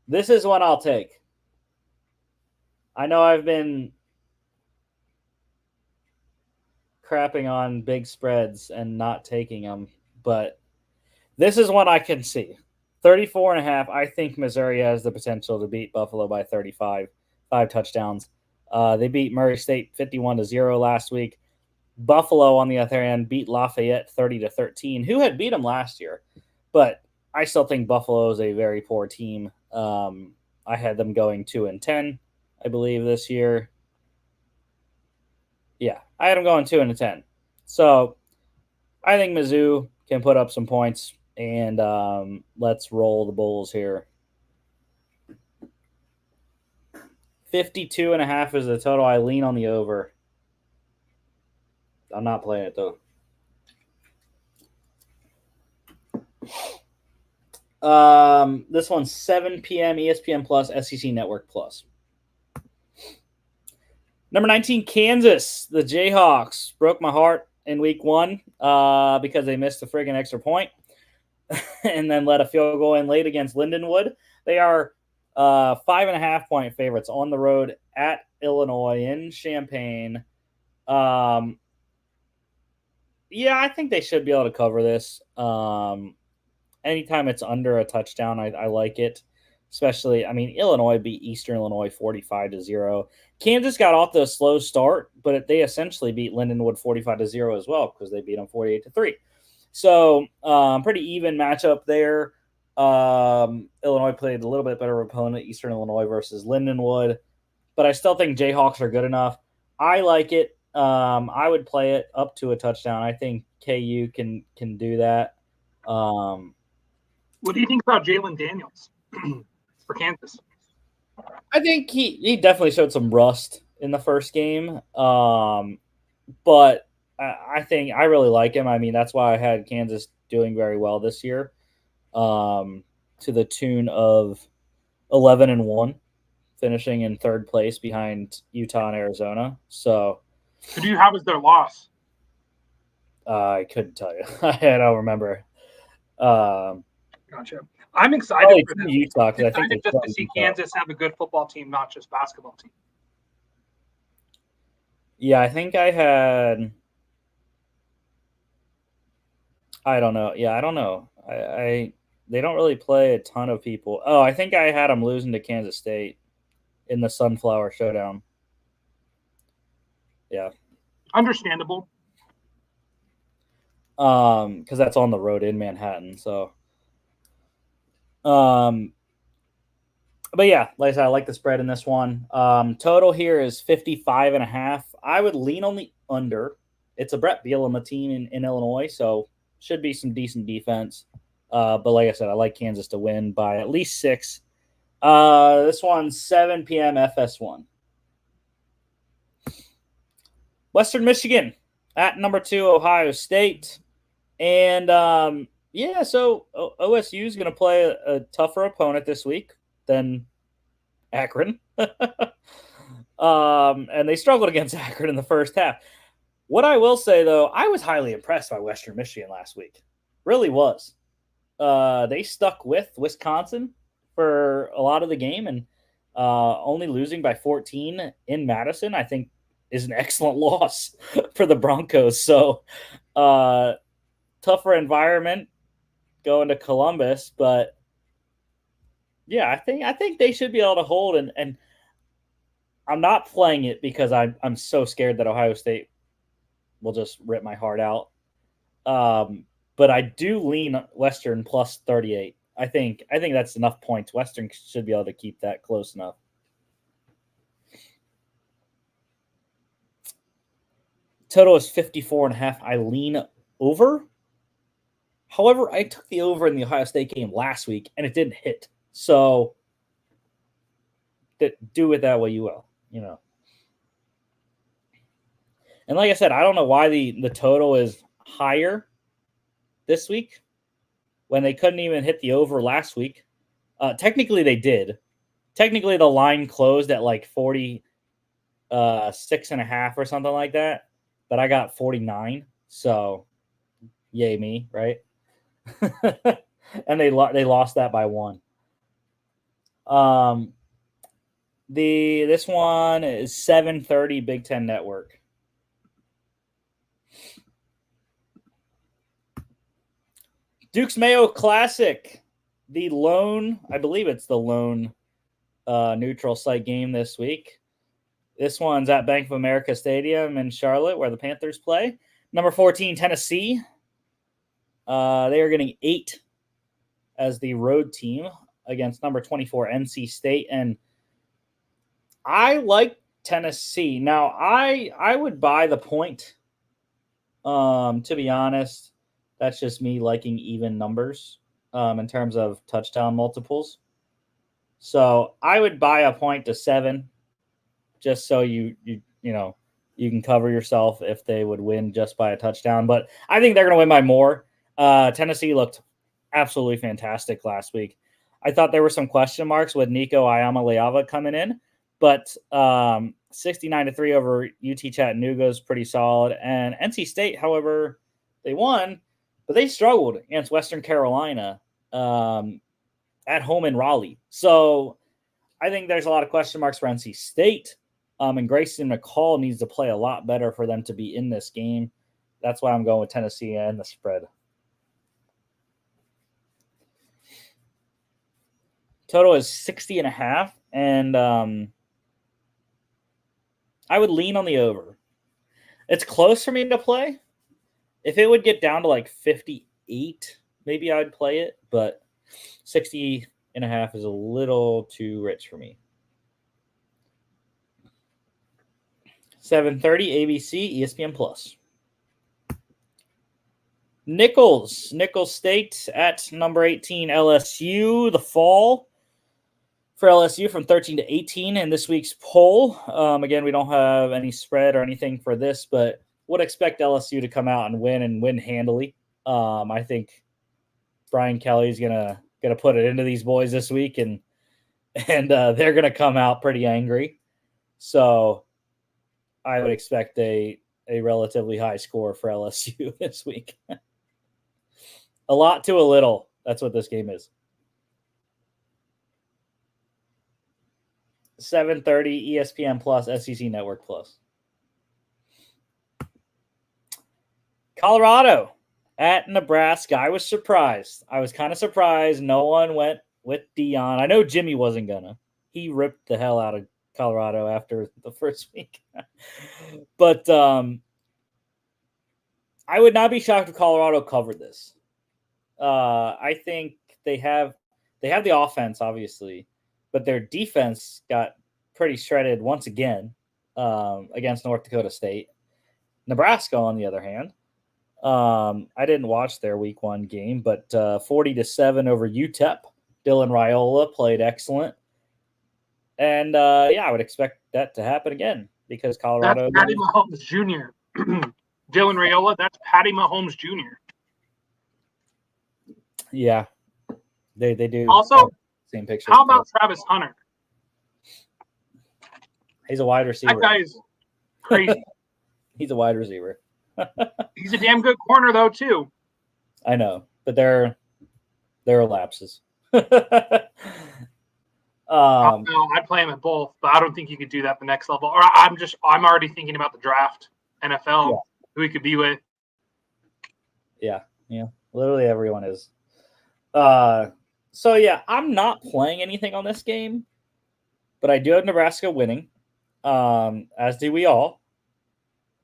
this is one I'll take. I know I've been crapping on big spreads and not taking them, but this is one I can see. 34.5. I think Missouri has the potential to beat Buffalo by 35, 5 touchdowns. They beat Murray State 51-0 last week. Buffalo, on the other hand, beat Lafayette 30-13, who had beat them last year. But I still think Buffalo is a very poor team. I had them going 2-10, I believe, this year. Yeah, I had them going 2-10. So I think Mizzou can put up some points, and let's roll the Bulls here. 52.5 is the total. I lean on the over. I'm not playing it though. This one's 7 p.m. ESPN Plus, SEC Network Plus. Number 19, Kansas. The Jayhawks broke my heart in week 1 because they missed a friggin' extra point and then let a field goal in late against Lindenwood. They are 5.5 point favorites on the road at Illinois in Champaign. Yeah, I think they should be able to cover this. Anytime it's under a touchdown, I like it. Especially, I mean, Illinois beat Eastern Illinois 45-0. Kansas got off to a slow start, but they essentially beat Lindenwood 45-0 as well because they beat them 48-3. So pretty even matchup there. Illinois played a little bit better opponent, Eastern Illinois versus Lindenwood, but I still think Jayhawks are good enough. I like it. I would play it up to a touchdown. I think KU can do that. What do you think about Jalen Daniels for Kansas? I think he definitely showed some rust in the first game, but I think I really like him. I mean, that's why I had Kansas doing very well this year, to the tune of 11-1, finishing in third place behind Utah and Arizona. So, who do you have as their loss? I couldn't tell you. I don't remember. Gotcha. I'm excited for them. Utah because I think just to see Kansas have a good football team, not just basketball team. Yeah, I think I had. I don't know. Yeah, I don't know. I they don't really play a ton of people. Oh, I think I had them losing to Kansas State in the Sunflower Showdown. Yeah, understandable. Because that's on the road in Manhattan. So, but yeah, like I said, I like the spread in this one. Total here is 55.5. I would lean on the under. It's a Brett Bielema team in Illinois, so should be some decent defense. But like I said, I like Kansas to win by at least 6. This one's 7 p.m. FS1. Western Michigan at number 2, Ohio State. And yeah, so OSU is going to play a tougher opponent this week than Akron. And they struggled against Akron in the first half. What I will say, though, I was highly impressed by Western Michigan last week. Really was. They stuck with Wisconsin for a lot of the game, and only losing by 14 in Madison, I think, is an excellent loss for the Broncos. So, tougher environment going to Columbus, but yeah, I think they should be able to hold. And I'm not playing it because I'm so scared that Ohio State will just rip my heart out. But I do lean Western plus 38. I think that's enough points. Western should be able to keep that close enough. Total is 54.5. I lean over. However, I took the over in the Ohio State game last week, and it didn't hit. So do with that what you will, you know. And like I said, I don't know why the total is higher this week when they couldn't even hit the over last week. Technically, they did. Technically, the line closed at like 46.5 or something like that. But I got 49. So, yay me, right? And they lost that by 1. This one is 7:30 Big Ten Network. Duke's Mayo Classic, the lone, I believe it's the lone neutral site game this week. This one's at Bank of America Stadium in Charlotte, where the Panthers play. Number 14, Tennessee. They are getting 8 as the road team against number 24, NC State. And I like Tennessee. Now, I would buy the point, to be honest. That's just me liking even numbers in terms of touchdown multiples. So I would buy a point to 7 just so you know, you can cover yourself if they would win just by a touchdown. But I think they're going to win by more. Tennessee looked absolutely fantastic last week. I thought there were some question marks with Nico Iamaleava coming in, but 69-3 over UT Chattanooga is pretty solid. And NC State, however, they won, but they struggled against Western Carolina at home in Raleigh. So I think there's a lot of question marks for NC State. And Grayson McCall needs to play a lot better for them to be in this game. That's why I'm going with Tennessee and the spread. Total is 60.5, and I would lean on the over. It's close for me to play. If it would get down to like 58, maybe I would play it, but 60.5 is a little too rich for me. 7:30 ABC, ESPN Plus. Nichols State at number 18 LSU. The fall for LSU from 13 to 18 in this week's poll. Again, we don't have any spread or anything for this, but would expect LSU to come out and win handily. I think Brian Kelly's gonna put it into these boys this week, and they're gonna come out pretty angry. So I would expect a relatively high score for LSU this week. A lot to a little. That's what this game is. 7:30 ESPN Plus, SEC Network Plus. Colorado at Nebraska. I was surprised. I was kind of surprised no one went with Deion. I know Jimmy wasn't gonna. He ripped the hell out of Colorado after the first week. But I would not be shocked if Colorado covered this. I think they have the offense, obviously, but their defense got pretty shredded once again against North Dakota State. Nebraska, on the other hand, I didn't watch their week 1 game, but 40-7 over UTEP. Dylan Raiola played excellent. And, I would expect that to happen again because Colorado. That's Patty Mahomes Jr. Dylan Raiola, that's Patty Mahomes Jr. Yeah, they do. Also, same picture. How about Travis Hunter? He's a wide receiver. That guy is crazy. He's a wide receiver. He's a damn good corner, though, too. I know, but there are lapses. I'd play him at both, but I don't think you could do that at the next level. Or I'm already thinking about the draft, NFL, who he could be with. Yeah. Literally everyone is. I'm not playing anything on this game, but I do have Nebraska winning, as do we all.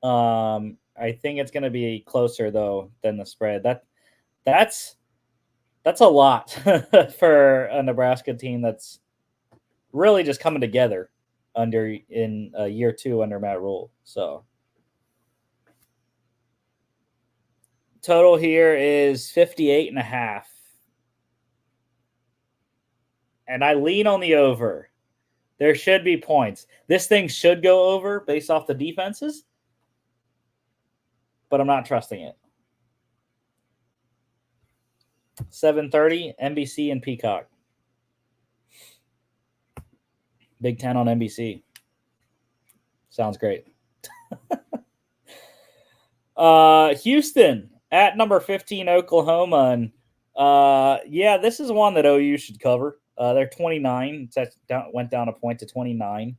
I think it's going to be closer though than the spread. That's a lot for a Nebraska team that's really just coming together in year 2 under Matt Rule. So total here is 58.5. And I lean on the over. There should be points. This thing should go over based off the defenses, but I'm not trusting it. 7:30, NBC and Peacock. Big Ten on NBC. Sounds great. Houston at number 15, Oklahoma. And this is one that OU should cover. They're 29. Went down a point to 29.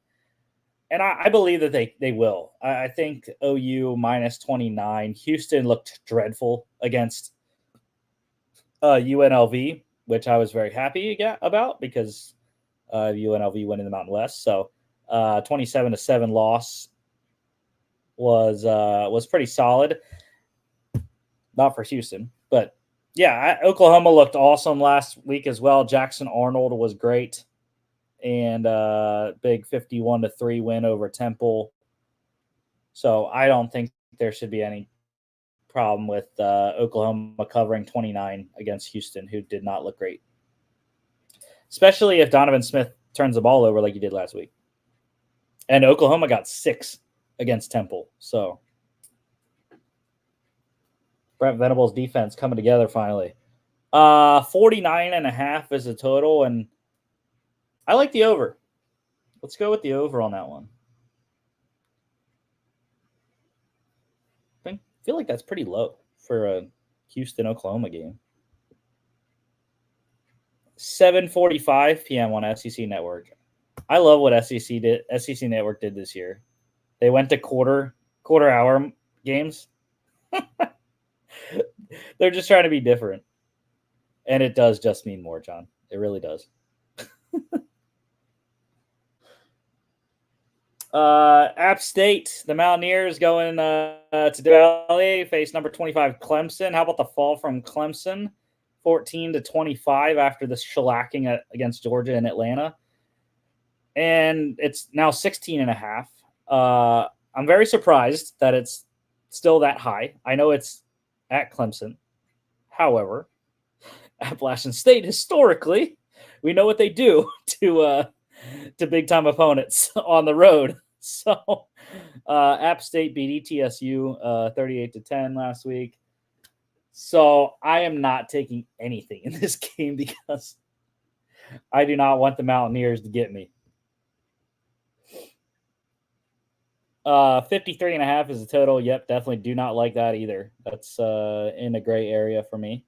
And I believe that they will. I think OU minus 29. Houston looked dreadful against UNLV, which I was very happy about because UNLV went in the Mountain West. So 27-7 loss was pretty solid. Not for Houston, but Oklahoma looked awesome last week as well. Jackson Arnold was great, and big 51-3 win over Temple. So I don't think there should be any problem with Oklahoma covering 29 against Houston, who did not look great, especially if Donovan Smith turns the ball over like he did last week. And Oklahoma got 6 against Temple. So Brent Venables' defense coming together finally. 49.5 is the total, and I like the over. Let's go with the over on that one. I feel like that's pretty low for a Houston-Oklahoma game. 7:45 p.m. on SEC Network. I love what SEC Network did this year. They went to quarter hour games. They're just trying to be different. And it does just mean more, John. It really does. App State, the Mountaineers going to Valley, face number 25 Clemson. How about the fall from Clemson? 14-25 after the shellacking against Georgia and Atlanta. And it's now 16.5. I'm very surprised that it's still that high. I know it's at Clemson. However, Appalachian State, historically, we know what they do to big-time opponents on the road. So App State beat ETSU 38-10 last week. So I am not taking anything in this game because I do not want the Mountaineers to get me. 53.5 is the total. Yep, definitely do not like that either. That's in a gray area for me.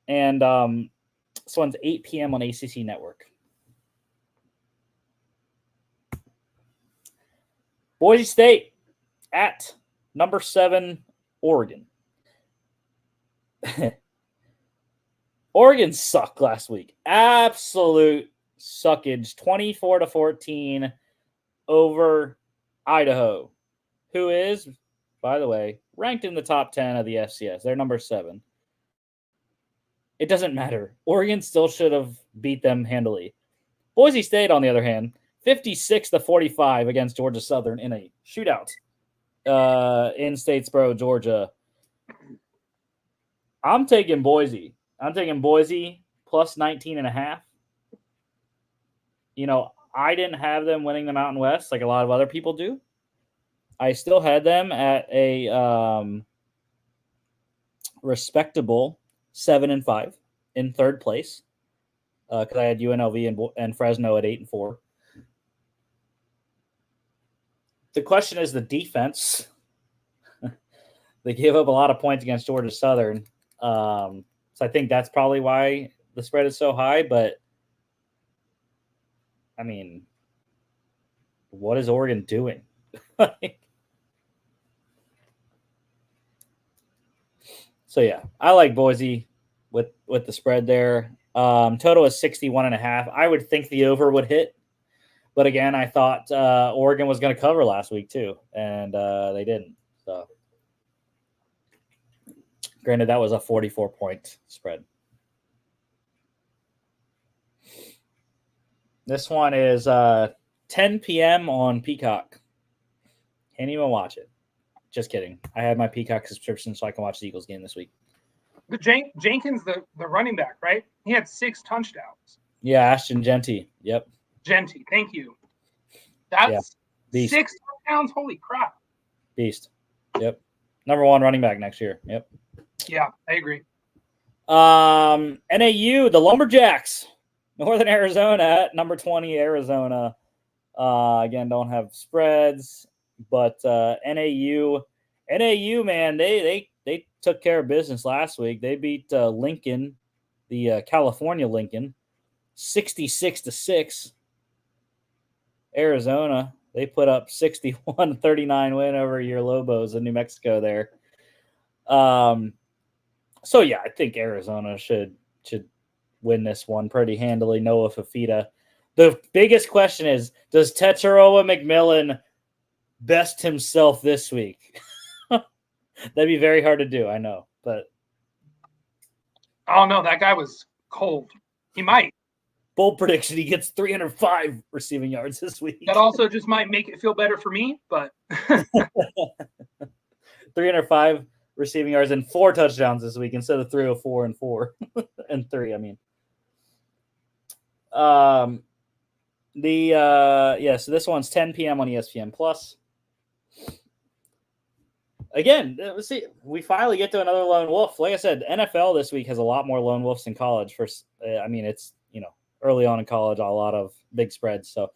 And this one's 8 p.m. on ACC Network. Boise State at number 7, Oregon. Oregon sucked last week. Absolute suckage. 24-14 over Idaho, who is, by the way, ranked in the top 10 of the FCS. They're number 7. It doesn't matter. Oregon still should have beat them handily. Boise State, on the other hand, 56-45 against Georgia Southern in a shootout in Statesboro, Georgia. I'm taking Boise. I'm taking Boise plus 19.5. You know, I didn't have them winning the Mountain West like a lot of other people do. I still had them at a respectable 7-5 in third place because I had UNLV and Fresno at 8-4. The question is the defense. They gave up a lot of points against Georgia Southern. So I think that's probably why the spread is so high. But, I mean, what is Oregon doing? So, yeah, I like Boise with the spread there. Total is 61.5. I would think the over would hit. But again, I thought Oregon was going to cover last week too, and they didn't. So, granted, that was a 44-point spread. This one is 10 p.m. on Peacock. Can't even watch it. Just kidding. I had my Peacock subscription so I can watch the Eagles game this week. But Jenkins, the running back, right? He had 6 touchdowns. Yeah, Ashton Genty. Yep. Genty, thank you. That's 6 touchdowns. Holy crap! Beast. Yep. Number 1 running back next year. Yep. Yeah, I agree. NAU, the Lumberjacks, Northern Arizona at number 20, Arizona. Again, don't have spreads, but NAU, man, they took care of business last week. They beat Lincoln, the California Lincoln, 66-6. Arizona, they put up 61-39 win over your Lobos in New Mexico there. So yeah, I think Arizona should win this one pretty handily. Noah Fafita. The biggest question is, does Tetairoa McMillan best himself this week? That'd be very hard to do, I know, but oh no, that guy was cold. He might. Bold prediction: he gets 305 receiving yards this week. That also just might make it feel better for me, but 305 receiving yards and 4 touchdowns this week instead of 304 and 4 and 3. I mean, so this one's 10 p.m. on ESPN Plus. Again, let's see. We finally get to another lone wolf. Like I said, NFL this week has a lot more lone wolves in college. It's early on in college, a lot of big spreads. So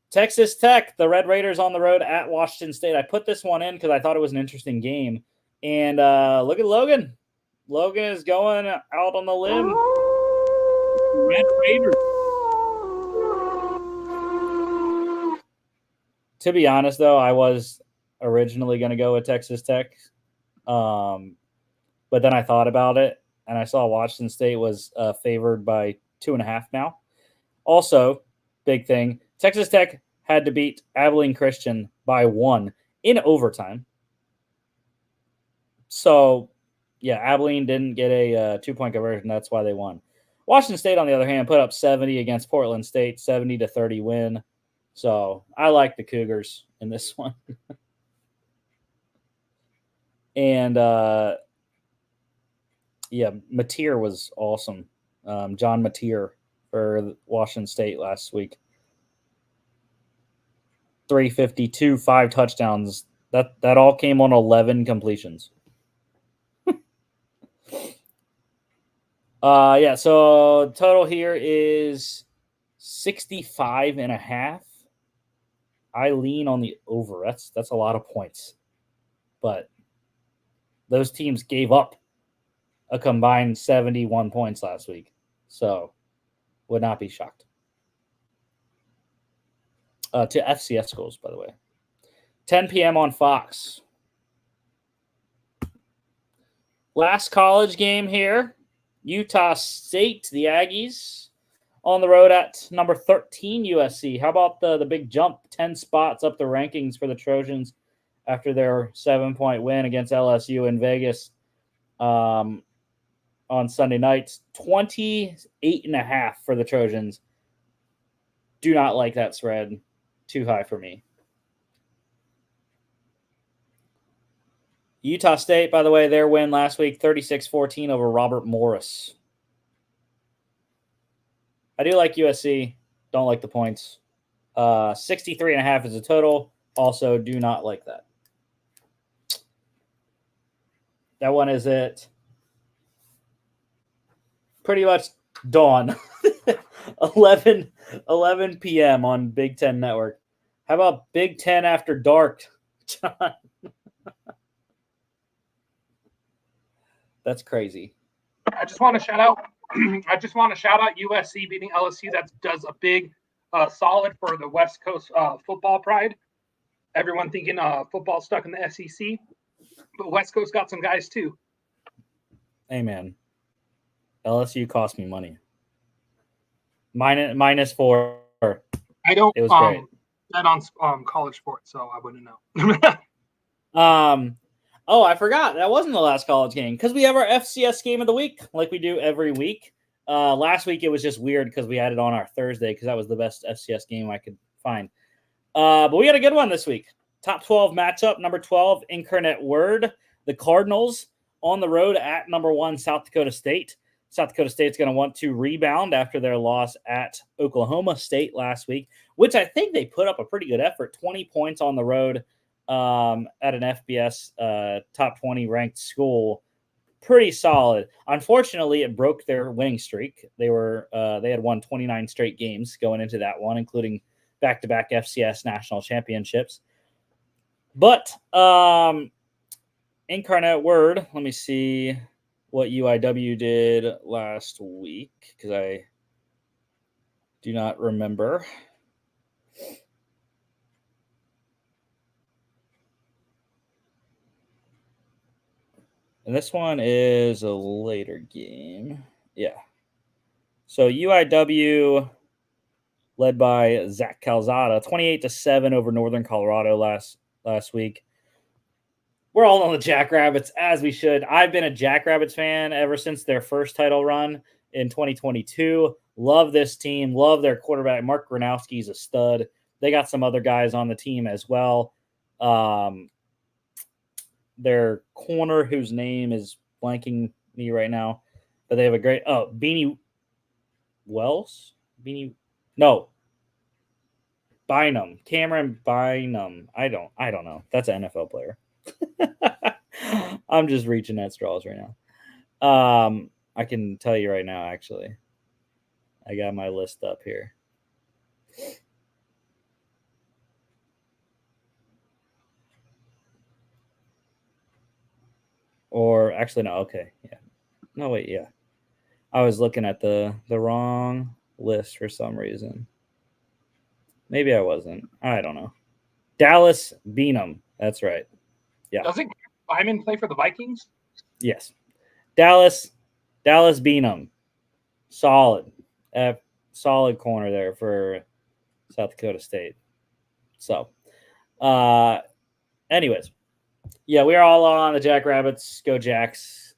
Texas Tech, the Red Raiders on the road at Washington State. I put this one in because I thought it was an interesting game. And look at Logan. Logan is going out on the limb. Red Raiders. To be honest, though, I was originally going to go with Texas Tech. But then I thought about it, and I saw Washington State was favored by 2.5 now. Also, big thing, Texas Tech had to beat Abilene Christian by 1 in overtime. So, yeah, Abilene didn't get a 2-point conversion. That's why they won. Washington State, on the other hand, put up 70 against Portland State, 70-30 win. So I like the Cougars in this one. And, Mateer was awesome. John Mateer for Washington State last week. 352, 5 touchdowns. That all came on 11 completions. So total here is 65.5. I lean on the over. That's a lot of points. But those teams gave up a combined 71 points last week. So would not be shocked. To FCS schools, by the way. 10 p.m. on Fox. Last college game here. Utah State, the Aggies, on the road at number 13 USC. How about the big jump, 10 spots up the rankings for the Trojans after their 7-point win against LSU in Vegas on Sunday night? 28.5 for the Trojans. Do not like that spread. Too high for me. Utah State, by the way, their win last week, 36-14 over Robert Morris. I do like USC. Don't like the points. 63.5 is the total. Also, do not like that. That one is it. Pretty much dawn. 11 p.m. on Big Ten Network. How about Big Ten After Dark, John? That's crazy. I just want to shout out USC beating LSU. That does a big solid for the West Coast football pride. Everyone thinking football stuck in the SEC, but West Coast got some guys too. Hey man, LSU cost me money. -4. I don't. It was great. Bet on college sports, so I wouldn't know. Oh, I forgot. That wasn't the last college game because we have our FCS game of the week like we do every week. Last week it was just weird because we had it on our Thursday because that was the best FCS game I could find. But we got a good one this week. Top 12 matchup, number 12, Incarnate Word. The Cardinals on the road at number 1, South Dakota State. South Dakota State's going to want to rebound after their loss at Oklahoma State last week, which I think they put up a pretty good effort. 20 points on the road at an FBS top 20 ranked school. Pretty solid. Unfortunately, it broke their winning streak. They had won 29 straight games going into that one, including back-to-back FCS national championships. But Incarnate Word, let me see what UIW did last week because I do not remember. And this one is a later game. Yeah. So UIW led by Zach Calzada, 28-7 over Northern Colorado last week. We're all on the Jackrabbits, as we should. I've been a Jackrabbits fan ever since their first title run in 2022. Love this team. Love their quarterback. Mark Gronowski is a stud. They got some other guys on the team as well. Their corner, whose name is blanking me right now, but they have a great Beanie Wells. Cameron Bynum. I don't know. That's an NFL player. I'm just reaching at straws right now. I can tell you right now, actually. I got my list up here. Or actually, no. Okay, yeah. No, wait, yeah. I was looking at the wrong list for some reason. Maybe I wasn't. I don't know. Dallas Beanham. That's right. Yeah. Doesn't Lyman play for the Vikings? Yes. Dallas Beanham. Solid. Solid corner there for South Dakota State. So, anyways, yeah, we are all on the Jackrabbits. Go Jacks.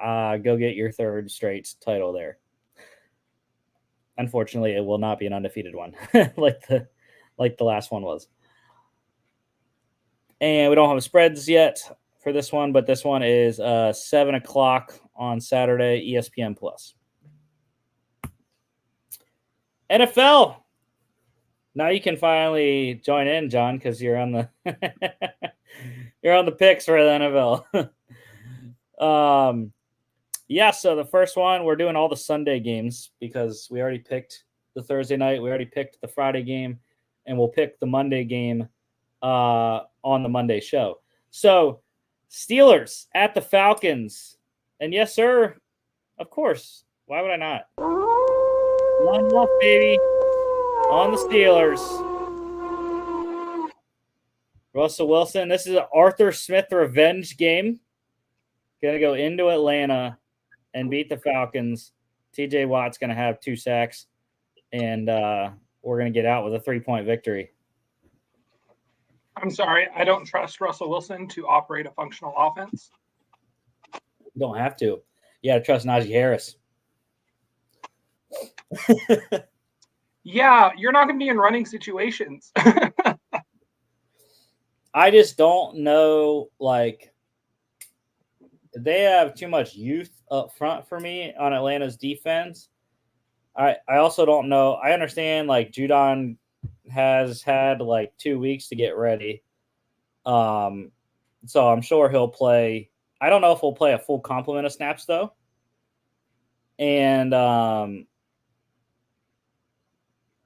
Go get your third straight title there. Unfortunately, it will not be an undefeated one like the last one was. And we don't have spreads yet for this one, but this one is 7 o'clock on Saturday, ESPN Plus. NFL. Now you can finally join in, John, because you're on the you're on the picks for the NFL. Yeah, so the first one, we're doing all the Sunday games because we already picked the Thursday night, we already picked the Friday game, and we'll pick the Monday game on the Monday show. So Steelers at the Falcons. And yes, sir, of course. Why would I not? 1-0, baby, on the Steelers. Russell Wilson. This is an Arthur Smith revenge game. Going to go into Atlanta and beat the Falcons. TJ Watt's going to have 2 sacks, and we're going to get out with a 3-point victory. I'm sorry, I don't trust Russell Wilson to operate a functional offense. You don't have to. You got to trust Najee Harris. Yeah, you're not going to be in running situations. I just don't know, like, they have too much youth up front for me on Atlanta's defense. I also don't know. I understand, like, Judon has had, like, 2 weeks to get ready. So I'm sure he'll play. I don't know if he'll play a full complement of snaps, though. And,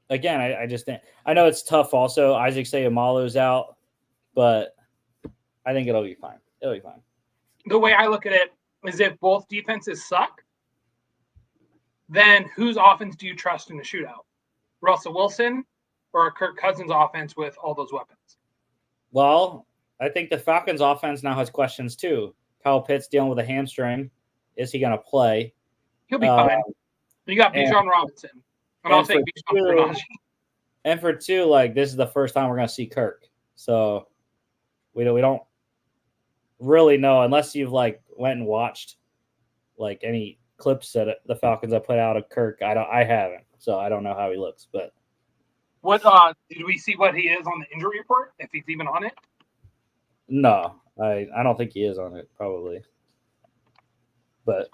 again, I just think – I know it's tough also. Isaac Seumalo's out, but I think it'll be fine. It'll be fine. The way I look at it is if both defenses suck, then whose offense do you trust in the shootout? Russell Wilson or a Kirk Cousins offense with all those weapons? Well, I think the Falcons offense now has questions too. Kyle Pitts dealing with a hamstring. Is he going to play? He'll be fine. You got Bijan Robinson. And I'll take Bijan for Najee. And for 2, like, this is the first time we're going to see Kirk. So we don't really know unless you've, like, went and watched, like, any clips that the Falcons have put out of Kirk. I haven't. So I don't know how he looks, but what did we see what he is on the injury report, if he's even on it? No, I don't think he is on it, probably. But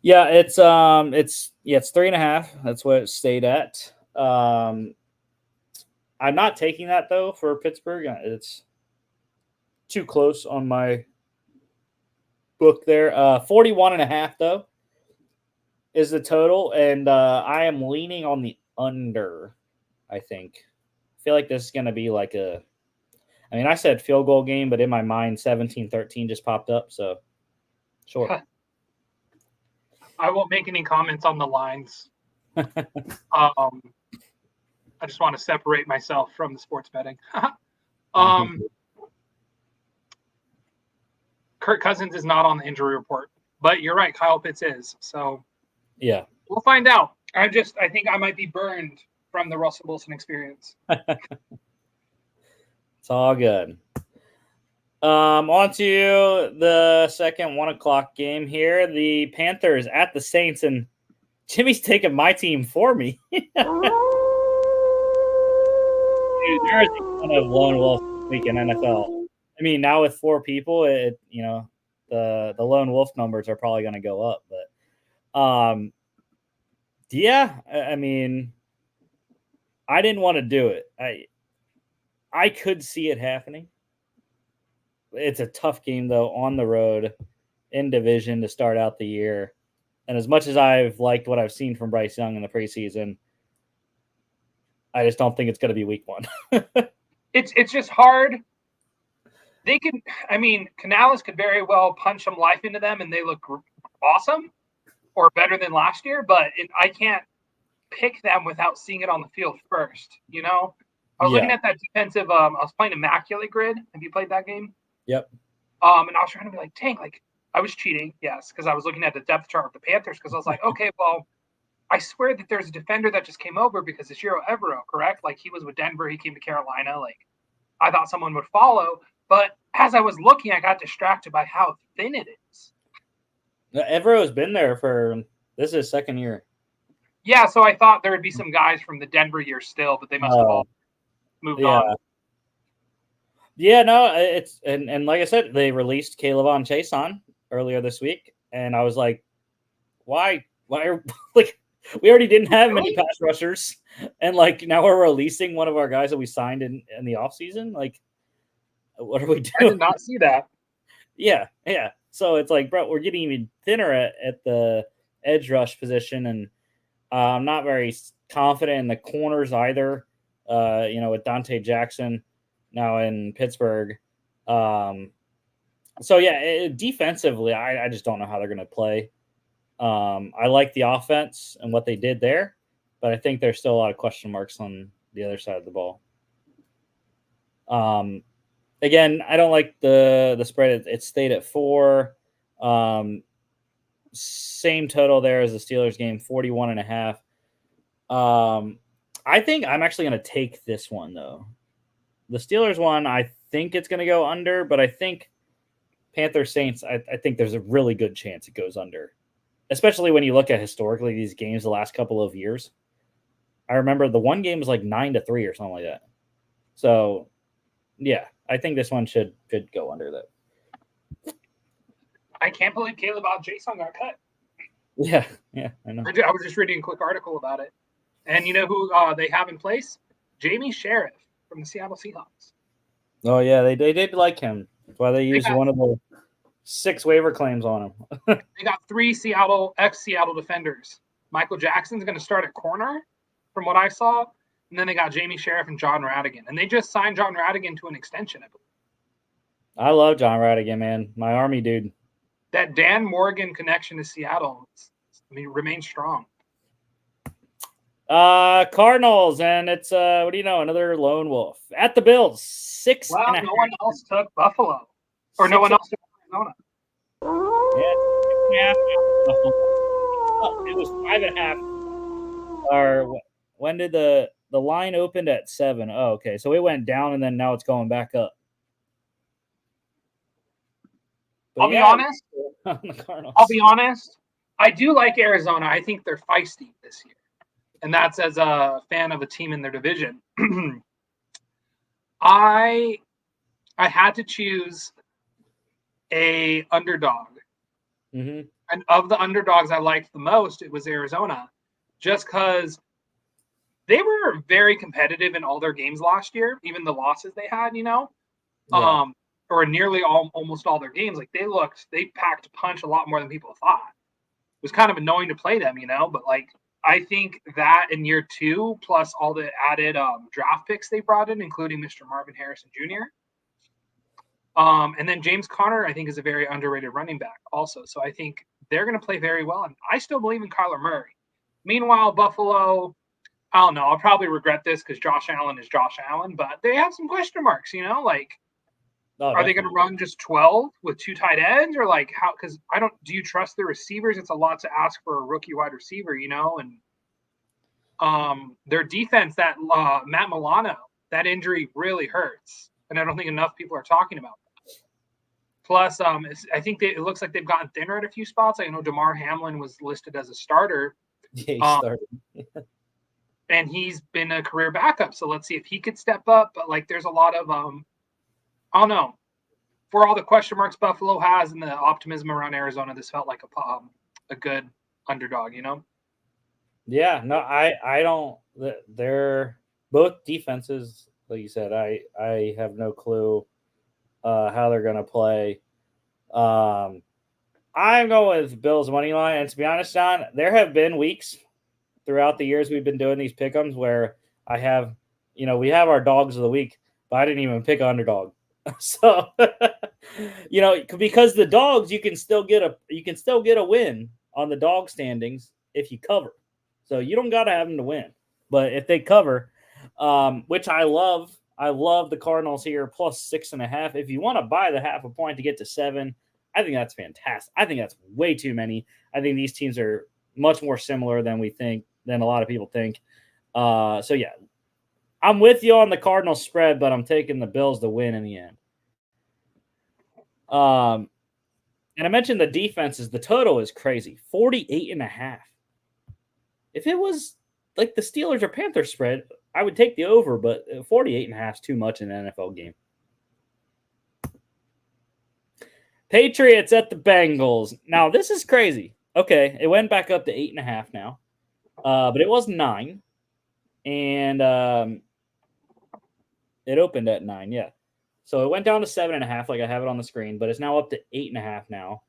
yeah, it's 3.5. That's what it stayed at. I'm not taking that though for Pittsburgh. It's too close on my book there. 41.5 though is the total, and I am leaning on the under. I think. I feel like this is going to be like I said field goal game, but in my mind, 17-13 just popped up. So, sure. I won't make any comments on the lines. I just want to separate myself from the sports betting. Kirk Cousins is not on the injury report, but you're right. Kyle Pitts is. So, yeah, we'll find out. I think I might be burned from the Russell Wilson experience. It's all good. On to the second 1 o'clock game here. The Panthers at the Saints, and Jimmy's taking my team for me. Dude, there's a ton of lone wolf week in NFL. I mean, now with 4 people, the lone wolf numbers are probably going to go up. But, yeah, I mean, I didn't want to do it. I could see it happening. It's a tough game though on the road in division to start out the year. And as much as I've liked what I've seen from Bryce Young in the preseason, I just don't think it's going to be week one. It's just hard. They could, I mean, Canales could very well punch some life into them and they look awesome or better than last year, but I can't pick them without seeing it on the field first, you know? I was looking at that defensive, I was playing Immaculate Grid. Have you played that game? Yep. And I was trying to be like, dang, like, I was cheating, yes, because I was looking at the depth chart of the Panthers because I was like, okay, well, I swear that there's a defender that just came over because it's Shiro Evero, correct? Like, he was with Denver, he came to Carolina. Like, I thought someone would follow, but as I was looking, I got distracted by how thin it is. Evero has been there for this is his second year. Yeah, so I thought there would be some guys from the Denver year still, but they must have all moved on. Yeah, no, it's and like I said, they released Kayvon Chason earlier this week, and I was like, why are like we already didn't have many pass rushers, and like now we're releasing one of our guys that we signed in the offseason? Like, what are we doing? I did not see that. Yeah. So it's like, bro, we're getting even thinner at the edge rush position, and I'm not very confident in the corners either. With Dante Jackson now in Pittsburgh. Defensively, I just don't know how they're going to play. I like the offense and what they did there, but I think there's still a lot of question marks on the other side of the ball. Again, I don't like the spread. It stayed at 4. Same total there as the Steelers game, 41.5. I think I'm actually going to take this one though. The Steelers one, I think it's going to go under, but I think Panthers Saints, I think there's a really good chance it goes under, especially when you look at historically these games the last couple of years. I remember the one game was like 9-3 or something like that. So, yeah, I think this one could go under that. I can't believe Caleb Jason got cut. Yeah, I know. I was just reading a quick article about it. And you know who they have in place? Jamie Sheriff from the Seattle Seahawks. Oh, yeah, they did like him. That's why they used one of the 6 waiver claims on him. They got 3 ex-Seattle defenders. Michael Jackson's going to start at corner, from what I saw. And then they got Jamie Sheriff and John Radigan. And they just signed John Radigan to an extension, I believe. I love John Radigan, man. My Army dude. That Dan Morgan connection to Seattle, remains strong. Cardinals, and it's what do you know? Another lone wolf at the Bills. 6. Wow, no one else took Buffalo, or no one else took Arizona. Yeah, it was 5.5. Or when did the line opened at 7? Oh, okay, so it went down and then now it's going back up. But I'll be honest. I do like Arizona. I think they're feisty this year. And that's as a fan of a team in their division. I had to choose a underdog. Mm-hmm. And of the underdogs I liked the most, it was Arizona. Just because they were very competitive in all their games last year, even the losses they had, Yeah. or nearly almost all their games. Like they packed a punch a lot more than people thought. It was kind of annoying to play them, but like, I think that in year 2, plus all the added draft picks they brought in, including Mr. Marvin Harrison Jr. And then James Conner, I think, is a very underrated running back also. So I think they're going to play very well. And I still believe in Kyler Murray. Meanwhile, Buffalo, I don't know. I'll probably regret this because Josh Allen is Josh Allen, but they have some question marks, are they going to run just 12 with 2 tight ends, or like how? Because do you trust the receivers? It's a lot to ask for a rookie wide receiver, and their defense, that Matt Milano, that injury really hurts, and I don't think enough people are talking about that. Plus, I think it looks like they've gotten thinner at a few spots. I know DeMar Hamlin was listed as a starter. Yeah, he started. And he's been a career backup, so let's see if he could step up. But like, there's a lot of I don't know. For all the question marks Buffalo has and the optimism around Arizona, this felt like a good underdog, Yeah, no, I don't. They're both defenses, like you said, I have no clue how they're going to play. I'm going with Bills money line, and to be honest, John, there have been weeks throughout the years we've been doing these pick'ems where I have, we have our dogs of the week, but I didn't even pick underdog. So, because the dogs, you can still get a win on the dog standings if you cover. So you don't got to have them to win, but if they cover, which I love the Cardinals here plus 6.5. If you want to buy the half a point to get to 7, I think that's fantastic. I think that's way too many. I think these teams are much more similar than a lot of people think. So yeah, I'm with you on the Cardinals spread, but I'm taking the Bills to win in the end. And I mentioned the defenses. The total is crazy, 48.5. If it was like the Steelers or Panthers spread, I would take the over, but 48.5 is too much in an NFL game. Patriots at the Bengals. Now, this is crazy. Okay, it went back up to 8.5 now, but it was 9, and it opened at 9, yeah. So it went down to 7.5, like I have it on the screen, but it's now up to 8.5 now,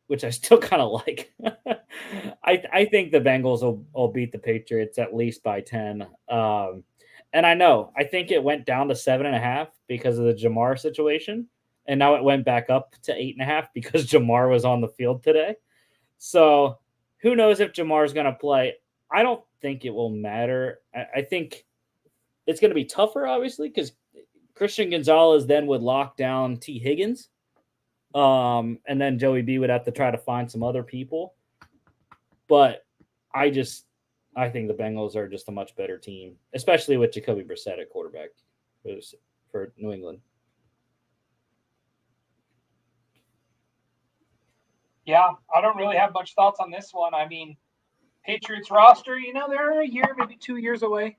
which I still kind of like. I think the Bengals will beat the Patriots at least by 10. And I think it went down to 7.5 because of the Jamar situation. And now it went back up to 8.5 because Jamar was on the field today. So who knows if Jamar is going to play? I don't think it will matter. I think it's going to be tougher, obviously, because Christian Gonzalez then would lock down T. Higgins. And then Joey B would have to try to find some other people. But I think the Bengals are just a much better team, especially with Jacoby Brissett at quarterback for New England. Yeah, I don't really have much thoughts on this one. I mean, Patriots roster, they're a year, maybe 2 years away.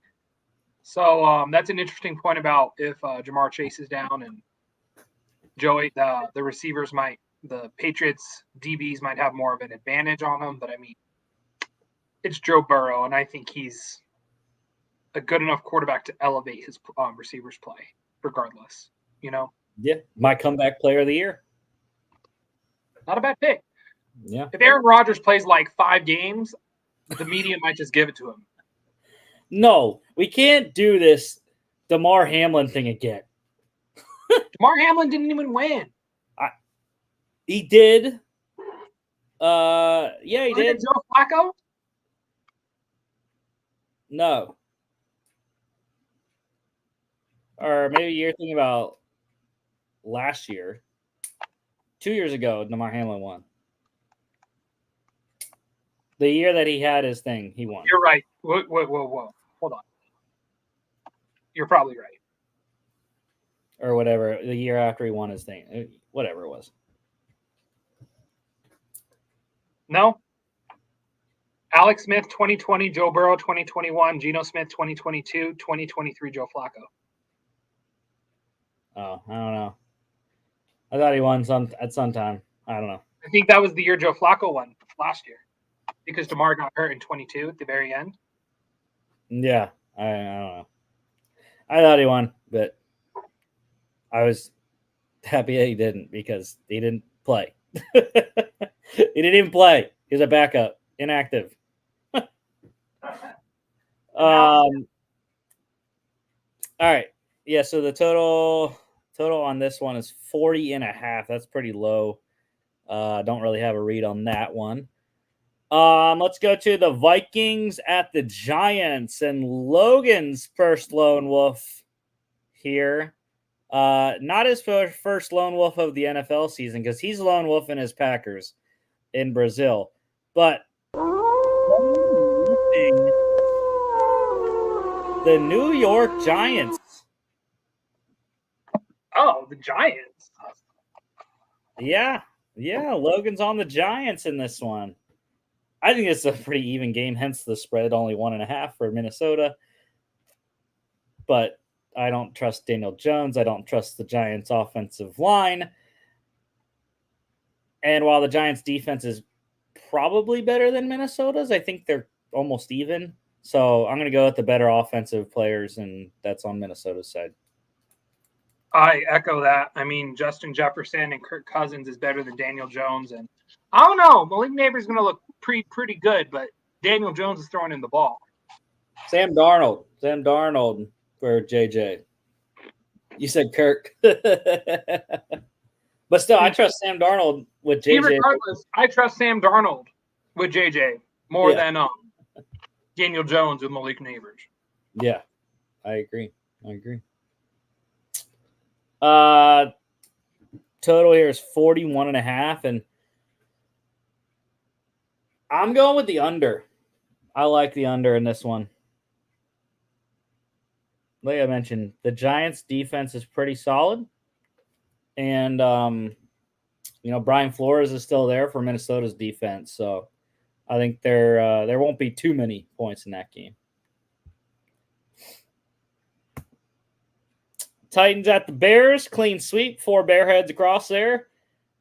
So that's an interesting point about if Jamar Chase is down and Joey, the receivers the Patriots DBs might have more of an advantage on them. But I mean, it's Joe Burrow, and I think he's a good enough quarterback to elevate his receivers play, regardless. Yeah, my comeback player of the year. Not a bad pick. Yeah. If Aaron Rodgers plays like 5 games, the media might just give it to him. No, we can't do this DeMar Hamlin thing again. DeMar Hamlin didn't even win. He did. Yeah, he did. Joe Flacco? No. Or maybe you're thinking about last year. 2 years ago, DeMar Hamlin won. The year that he had his thing, he won. You're right. Whoa. Hold on. You're probably right. Or whatever, the year after he won his thing. Whatever it was. No. Alex Smith, 2020. Joe Burrow, 2021. Geno Smith, 2022. 2023, Joe Flacco. Oh, I don't know. I thought he won at some time. I don't know. I think that was the year Joe Flacco won last year because DeMar got hurt in 22 at the very end. Yeah, I don't know. I thought he won, but I was happy that he didn't because he didn't play. He didn't even play. He was a backup, inactive. All right. Yeah, so the total on this one is 40.5. That's pretty low. Don't really have a read on that one. Let's go to the Vikings at the Giants and Logan's first lone wolf here. Not his first lone wolf of the NFL season because he's lone wolf in his Packers in Brazil. But the New York Giants. Oh, the Giants. Yeah. Logan's on the Giants in this one. I think it's a pretty even game, hence the spread, only 1.5 for Minnesota. But I don't trust Daniel Jones. I don't trust the Giants' offensive line. And while the Giants' defense is probably better than Minnesota's, I think they're almost even. So I'm going to go with the better offensive players, and that's on Minnesota's side. I echo that. I mean, Justin Jefferson and Kirk Cousins is better than Daniel Jones. And I don't know. Malik Neighbors is going to look pretty good, but Daniel Jones is throwing in the ball. Sam Darnold for JJ. You said Kirk. But still, I trust Sam Darnold with JJ. Regardless, I trust Sam Darnold with JJ more than Daniel Jones with Malik Neighbors. Yeah, I agree. Total here is 41.5, and I'm going with the under. I like the under in this one. Like I mentioned, the Giants' defense is pretty solid, and Brian Flores is still there for Minnesota's defense, so I think there won't be too many points in that game. Titans at the Bears, clean sweep, 4 Bearheads across there.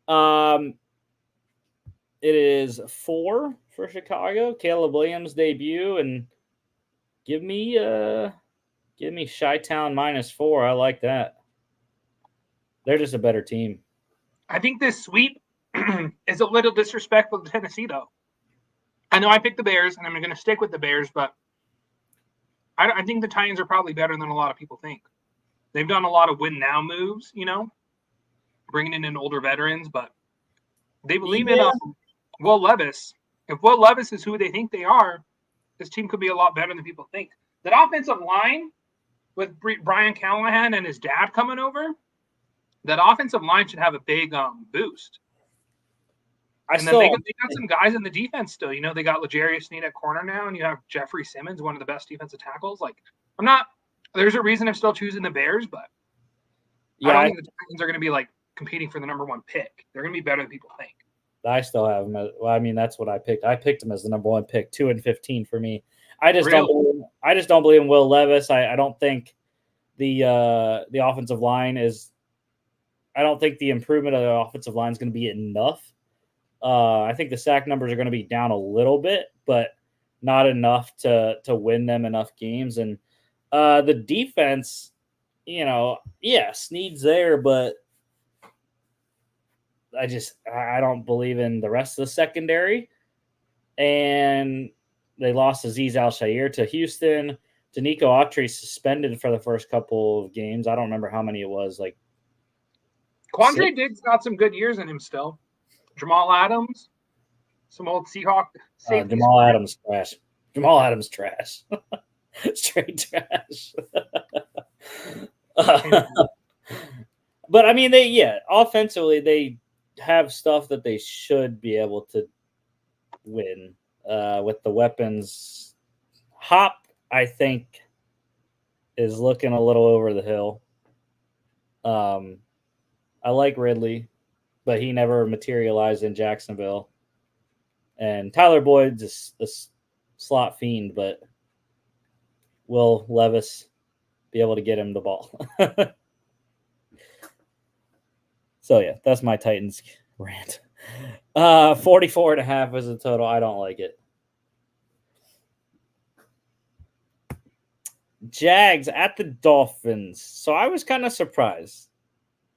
It is 4 for Chicago. Caleb Williams debut, and give me Chi-Town -4. I like that. They're just a better team. I think this sweep is a little disrespectful to Tennessee, though. I know I picked the Bears, and I'm going to stick with the Bears, but I think the Titans are probably better than a lot of people think. They've done a lot of win now moves, bringing in older veterans, but they believe in Will Levis. If Will Levis is who they think they are, this team could be a lot better than people think. That offensive line with Brian Callahan and his dad coming over, that offensive line should have a big boost. They got some guys in the defense still. They got L'Jarius Sneed at corner now, and you have Jeffrey Simmons, one of the best defensive tackles. There's a reason I'm still choosing the Bears, but I don't think the Titans are going to be competing for the number 1 pick. They're going to be better than people think. I still have them. That's what I picked. I picked them as the number 1 pick, 2 and 15 for me. I just don't believe in Will Levis. I don't think the offensive line is. I don't think the improvement of the offensive line is going to be enough. I think the sack numbers are going to be down a little bit, but not enough to win them enough games. And the defense, Sneed's there, but I don't believe in the rest of the secondary. And they lost Azeez Al-Shaair to Houston. Danico Autry suspended for the first couple of games. I don't remember how many it was. Quandre Diggs got some good years in him still. Jamal Adams, some old Seahawk safety. Jamal Adams trash. Straight trash. But offensively they have stuff that they should be able to win with the weapons. Hop, I think, is looking a little over the hill. I like Ridley, but he never materialized in Jacksonville. And Tyler Boyd's a slot fiend, but will Levis be able to get him the ball? So, that's my Titans rant. 44.5 is the total. I don't like it. Jags at the Dolphins. So I was kind of surprised.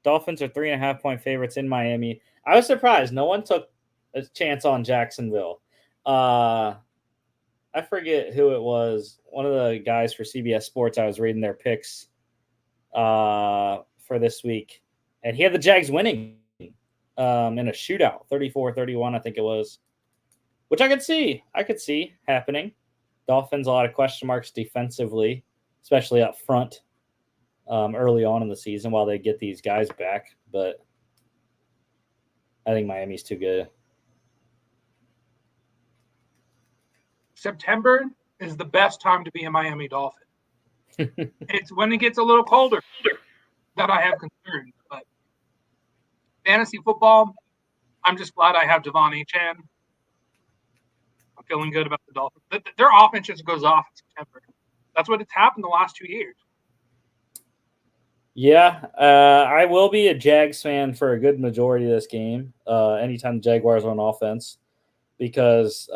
Dolphins are 3.5-point favorites in Miami. I was surprised. No one took a chance on Jacksonville. I forget who it was. One of the guys for CBS Sports, I was reading their picks for this week. And he had the Jags winning in a shootout, 34-31, I think it was. Which I could see happening. Dolphins, a lot of question marks defensively, especially up front. Early on in the season while they get these guys back, but I think Miami's too good. September is the best time to be a Miami Dolphin. It's when it gets a little colder that I have concerns, but fantasy football, I'm just glad I have Devon Achane. I'm feeling good about the Dolphins. Their offense just goes off in September. That's what it's happened the last 2 years. Yeah, I will be a Jags fan for a good majority of this game. Anytime the Jaguars are on offense, because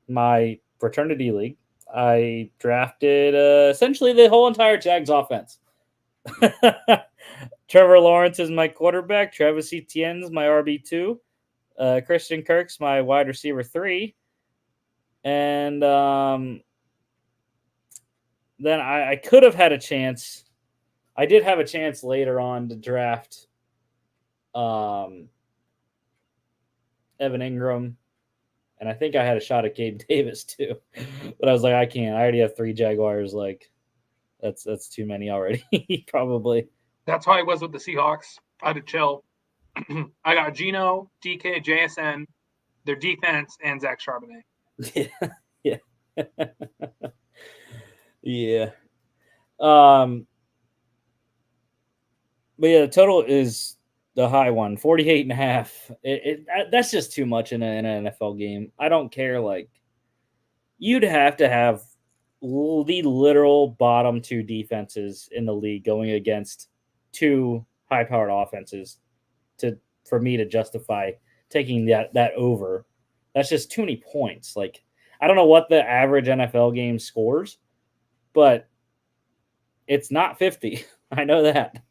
my fraternity league, I drafted essentially the whole entire Jags offense. Trevor Lawrence is my quarterback. Travis Etienne's my RB2. Christian Kirk's my wide receiver 3. And then I could have had a chance. I did have a chance later on to draft Evan Ingram. And I think I had a shot at Gabe Davis too. But I was like, I can't. I already have 3 Jaguars. Like, that's too many already, probably. That's how I was with the Seahawks. I had to chill. I got Geno, DK, JSN, their defense, and Zach Charbonnet. Yeah. Yeah. But yeah, the total is the high one, 48.5. That's just too much in an NFL game. I don't care. Like, you'd have to have the literal bottom 2 defenses in the league going against 2 high-powered offenses for me to justify taking that over. That's just too many points. Like, I don't know what the average NFL game scores, but it's not 50. I know that.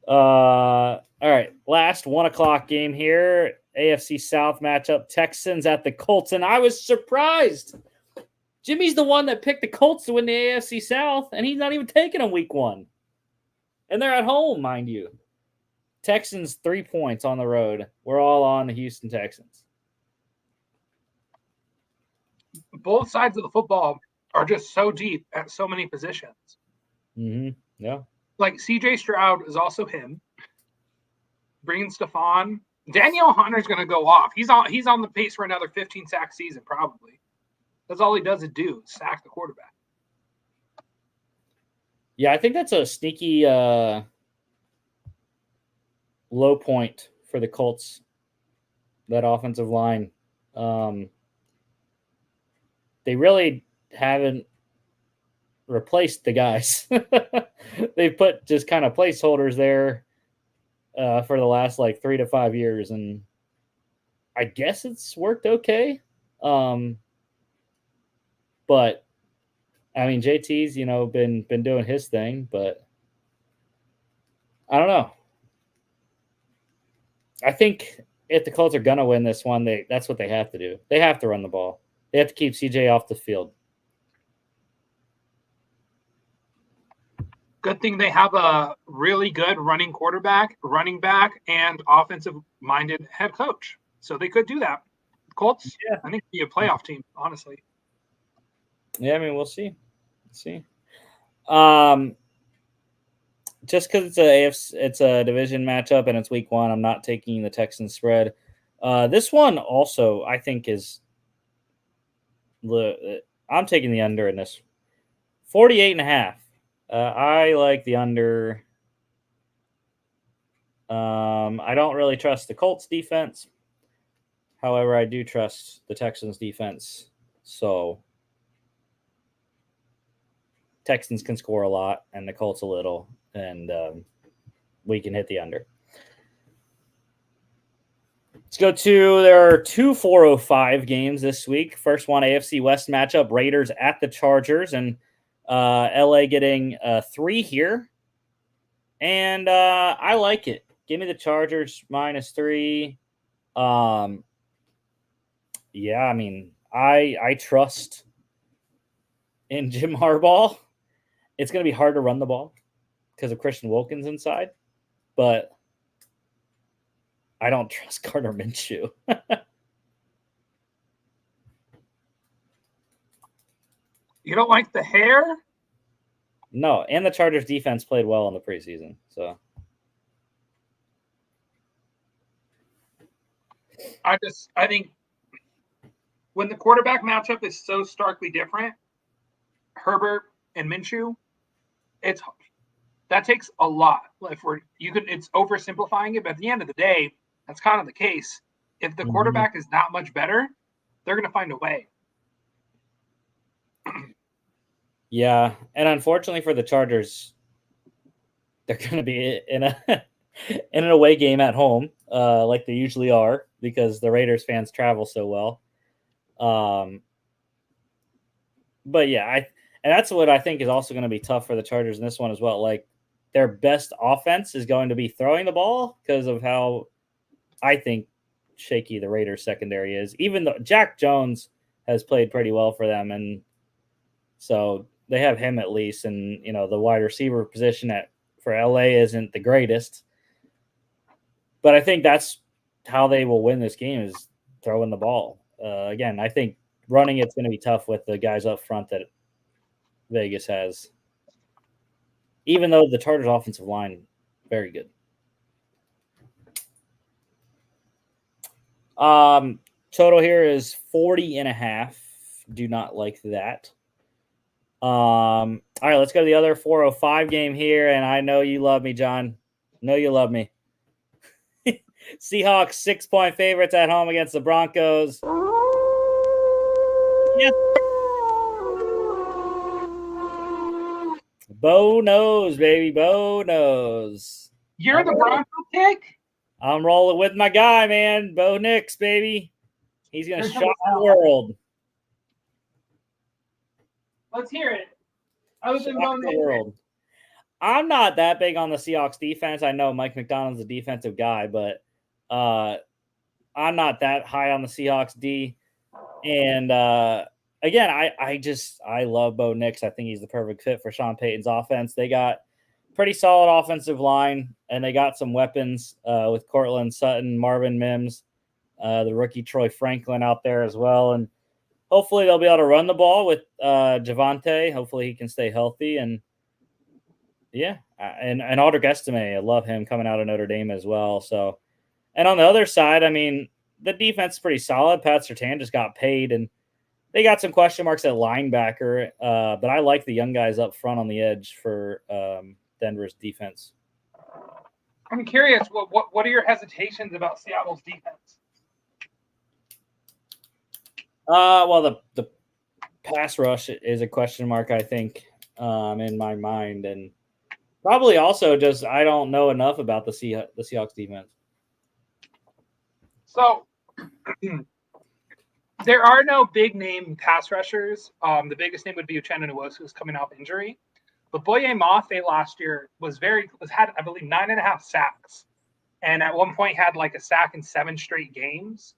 All right. Last 1:00 game here. AFC South matchup. Texans at the Colts. And I was surprised. Jimmy's the one that picked the Colts to win the AFC South, and he's not even taking them week 1. And they're at home, mind you. Texans 3 points on the road. We're all on the Houston Texans. Both sides of the football are just so deep at so many positions. Mm-hmm. Yeah. Like CJ Stroud is also him. Bringing Stephon. Danielle Hunter's going to go off. He's on the pace for another 15 sack season, probably. That's all he does is sack the quarterback. Yeah, I think that's a sneaky low point for the Colts, that offensive line. They really haven't replaced the guys. They've put just kind of placeholders there for the last 3 to 5 years, and I guess it's worked okay. But I mean, JT's been doing his thing, but I don't know. I think if the Colts are gonna win this one, that's what they have to do. They have to run the ball. They have to keep CJ off the field. Good thing they have a really good running quarterback, running back, and offensive-minded head coach. So they could do that. Colts, yeah. I think, be a playoff team, honestly. Yeah, I mean, we'll see. Just because it's a division matchup and it's week 1, I'm not taking the Texans spread. This one also, I think, is I'm taking the under in this. 48.5. I like the under. I don't really trust the Colts defense. However, I do trust the Texans defense. So Texans can score a lot and the Colts a little, and we can hit the under. Let's go to, there are 2 4:05 games this week. First one, AFC West matchup, Raiders at the Chargers, and LA getting 3 here. And I like it. Give me the Chargers -3. Yeah, I mean, I trust in Jim Harbaugh. It's going to be hard to run the ball because of Christian Wilkins inside, but I don't trust Gardner Minshew. You don't like the hair? No, and the Chargers defense played well in the preseason. So I think when the quarterback matchup is so starkly different, Herbert and Minshew, that takes a lot. It's oversimplifying it, but at the end of the day, that's kind of the case. If the quarterback is not much better, they're going to find a way. Yeah, and unfortunately for the Chargers, they're going to be in an away game at home, like they usually are, because the Raiders fans travel so well. But yeah, and that's what I think is also going to be tough for the Chargers in this one as well. Like their best offense is going to be throwing the ball because of how I think shaky the Raiders secondary is. Even though Jack Jones has played pretty well for them, and so they have him at least. And the wide receiver position for LA isn't the greatest, but I think that's how they will win this game is throwing the ball. Again, I think running it's going to be tough with the guys up front that Vegas has. Even though the Chargers offensive line, very good. Total here is 40.5. Do not like that. All right, let's go to the other 405 game here. And I know you love me, John. Know you love me. Seahawks 6-point favorites at home against the Broncos. Yes. Bo knows, baby. Bo knows. You're the Bronco pick? I'm rolling with my guy, man. Bo Nix, baby. He's going to shock the world. Let's hear it. Other than Bo Nix. I'm not that big on the Seahawks defense. I know Mike McDonald's a defensive guy, but I'm not that high on the Seahawks D. And again, I love Bo Nix. I think he's the perfect fit for Sean Payton's offense. They got pretty solid offensive line, and they got some weapons with Cortland Sutton, Marvin Mims, the rookie Troy Franklin out there as well. And hopefully they'll be able to run the ball with Javonte. Hopefully he can stay healthy. And yeah, and Audric Estime, I love him coming out of Notre Dame as well. So, and on the other side, I mean, the defense is pretty solid. Pat Surtain just got paid, and they got some question marks at linebacker. But I like the young guys up front on the edge for Denver's defense. I'm curious, what are your hesitations about Seattle's defense? Well, the pass rush is a question mark, I think, in my mind, and probably also just I don't know enough about the Seahawks defense. So there are no big name pass rushers. The biggest name would be Uchenna Nwosu, who's coming off injury. But Boye Mafe last year had I believe 9.5 sacks, and at one point had like a sack in 7 straight games.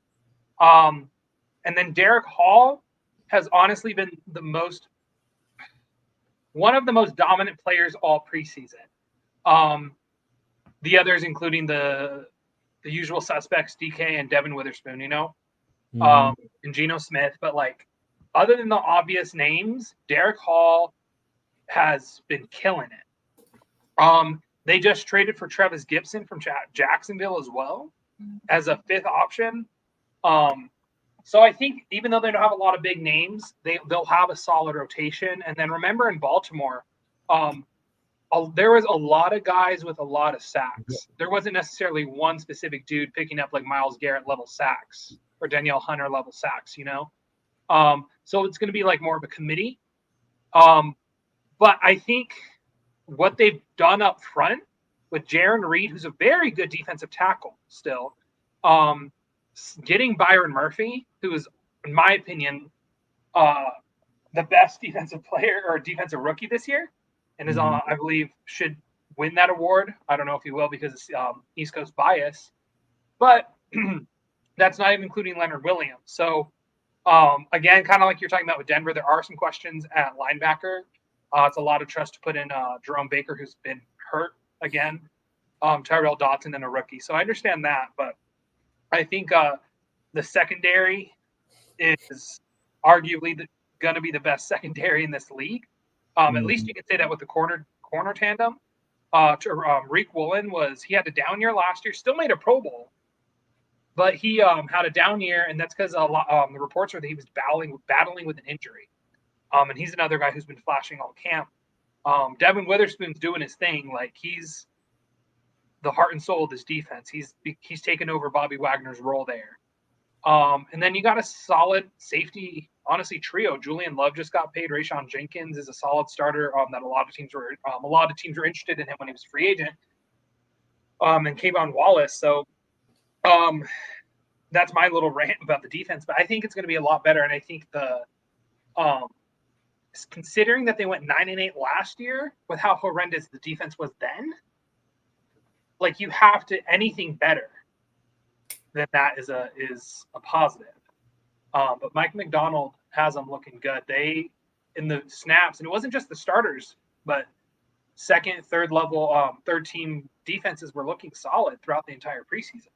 And then Derek Hall has honestly been one of the most dominant players all preseason. The others, including the usual suspects, DK and Devin Witherspoon, and Geno Smith. But like, other than the obvious names, Derek Hall has been killing it. They just traded for Travis Gibson from Jacksonville as well as a 5th option. So I think even though they don't have a lot of big names, they'll have a solid rotation. And then remember in Baltimore, there was a lot of guys with a lot of sacks. There wasn't necessarily one specific dude picking up like Myles Garrett level sacks or Danielle Hunter level sacks, So it's going to be like more of a committee. But I think what they've done up front with Jaron Reed, who's a very good defensive tackle still, getting Byron Murphy, who is, in my opinion, the best defensive player or defensive rookie this year, and is on, I believe, should win that award. I don't know if he will because it's East Coast bias, but that's not even including Leonard Williams. So, again, kind of like you're talking about with Denver, there are some questions at linebacker. It's a lot of trust to put in Jerome Baker, who's been hurt again, Tyrell Dodson, and a rookie. So I understand that, but I think the secondary is arguably going to be the best secondary in this league. At least you can say that with the corner tandem. Reek Woolen he had a down year last year, still made a Pro Bowl, but he had a down year, and that's because the reports are that he was battling with an injury. And he's another guy who's been flashing all camp. Devin Witherspoon's doing his thing. Like, he's the heart and soul of this defense. He's taken over Bobby Wagner's role there. And then you got a solid safety, honestly, trio. Julian Love just got paid. Rayshawn Jenkins is a solid starter that a lot of teams were interested in him when he was a free agent. And Kayvon Wallace. So that's my little rant about the defense. But I think it's going to be a lot better, and I think considering that they went 9-8 last year with how horrendous the defense was then, like you have to anything better than that is a positive. But Mike McDonald has them looking good. They in the snaps, and it wasn't just the starters, but second, third level, third team defenses were looking solid throughout the entire preseason.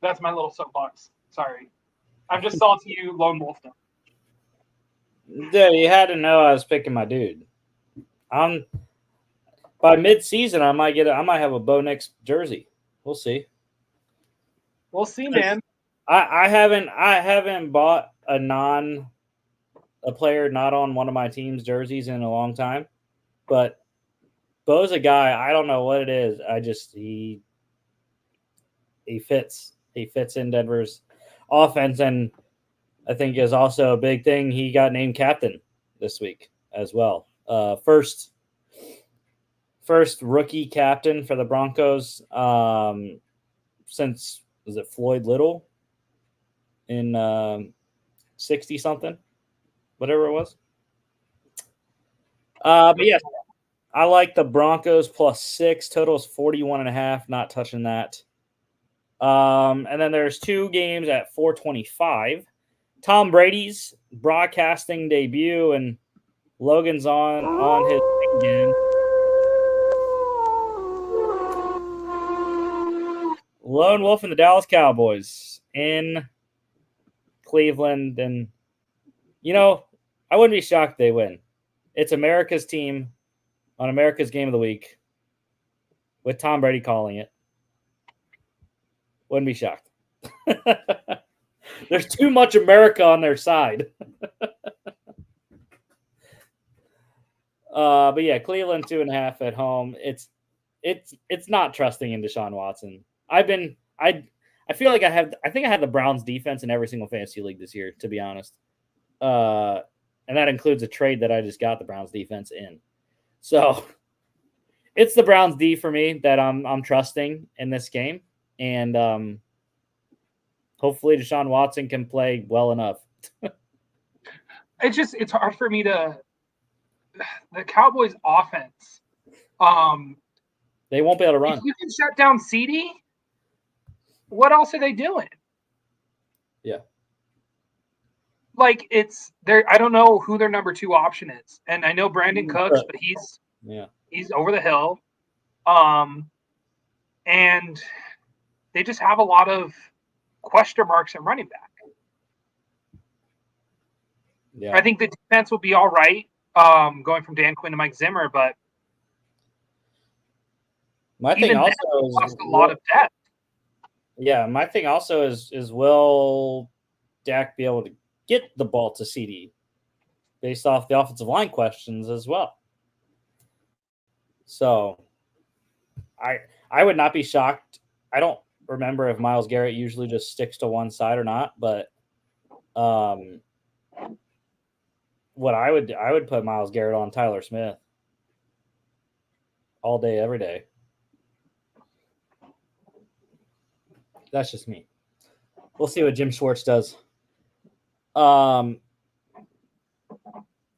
That's my little soapbox. Sorry. I'm just salty you lone wolfed them. Yeah, you had to know I was picking my dude. By mid-season, I might have a Bo Nix jersey. We'll see. We'll see, man. I haven't bought a player not on one of my team's jerseys in a long time, but Bo's a guy. I don't know what it is. He fits. He fits in Denver's offense, and I think is also a big thing. He got named captain this week as well. First rookie captain for the Broncos since, was it Floyd Little in 60-something, whatever it was. But yes, I like the Broncos +6. Total is 41.5. Not touching that. And then there's 2 games at 425. Tom Brady's broadcasting debut, and Logan's on his again. Lone Wolf and the Dallas Cowboys in Cleveland, and I wouldn't be shocked if they win. It's America's team on America's Game of the Week with Tom Brady calling it. Wouldn't be shocked. There's too much America on their side. But yeah, Cleveland 2.5 at home. It's not trusting in Deshaun Watson. I feel like I think I had the Browns defense in every single fantasy league this year, to be honest. And that includes a trade that I just got the Browns defense in. So it's the Browns D for me that I'm trusting in this game. And hopefully Deshaun Watson can play well enough. It's hard for me to the Cowboys offense. They won't be able to run. If you can shut down CD, what else are they doing? Yeah. Like I don't know who their number 2 option is. And I know Brandon Cooks, but he's over the hill. And they just have a lot of question marks at running back. Yeah. I think the defense will be all right, going from Dan Quinn to Mike Zimmer, but my thing also lost a lot of depth. Yeah, my thing also is will Dak be able to get the ball to CD based off the offensive line questions as well? So I would not be shocked. I don't remember if Myles Garrett usually just sticks to one side or not, but what I would put Myles Garrett on Tyler Smith all day, every day. That's just me. We'll see what Jim Schwartz does. I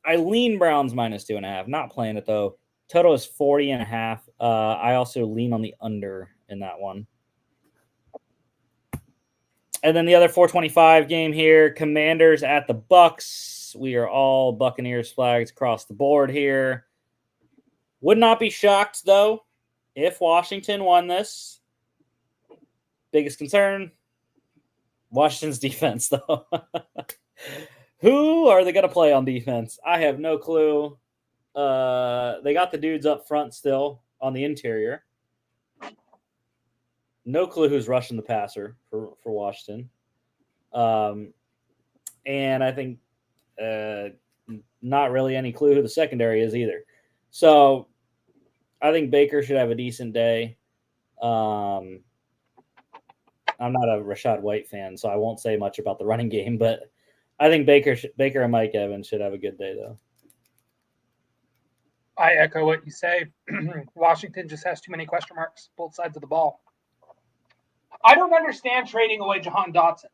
lean Browns -2.5. Not playing it though. Total is 40.5. I also lean on the under in that one. And then the other 425 game here, Commanders at the Bucks. We are all Buccaneers flags across the board here. Would not be shocked though if Washington won this. Biggest concern, Washington's defense, though. Who are they going to play on defense? I have no clue. They got the dudes up front still on the interior. No clue who's rushing the passer for Washington. And I think not really any clue who the secondary is either. So I think Baker should have a decent day. I'm not a Rachaad White fan, so I won't say much about the running game, but I think Baker and Mike Evans should have a good day, though. I echo what you say. Washington just has too many question marks, both sides of the ball. I don't understand trading away Jahan Dotson.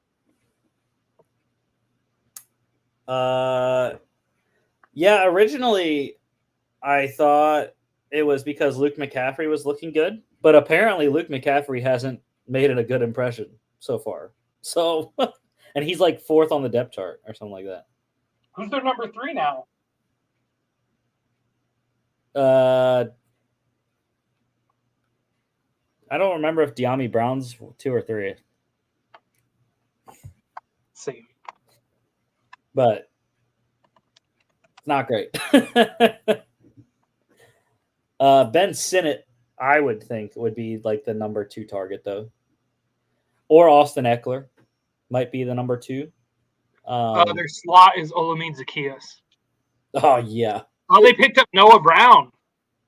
Yeah, originally I thought it was because Luke McCaffrey was looking good, but apparently Luke McCaffrey hasn't made it a good impression so far. So, and he's like 4th on the depth chart or something like that. Who's their number 3 now? I don't remember if De'Ami Brown's 2 or 3. Same. But it's not great. Ben Sinnott, I would think, would be like the number 2 target, though. Or Austin Eckler might be the number 2. Their slot is Olamide Zaccheaus. Oh, yeah. Oh, they picked up Noah Brown.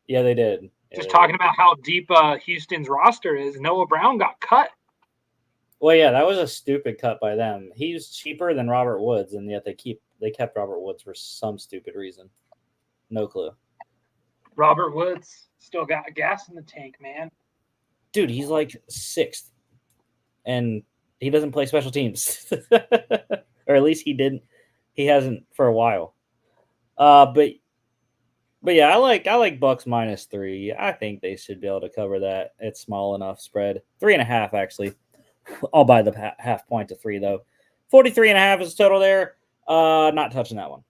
Yeah, they did. Just talking about how deep Houston's roster is. Noah Brown got cut. Well, yeah, that was a stupid cut by them. He's cheaper than Robert Woods, and yet they kept Robert Woods for some stupid reason. No clue. Robert Woods still got gas in the tank, man. Dude, he's like 6th, and he doesn't play special teams, or at least he didn't. He hasn't for a while. But yeah, I like Bucks -3. I think they should be able to cover that. It's small enough spread. 3.5 actually. I'll buy the half point to 3 though. 43.5 is the total there. Not touching that one.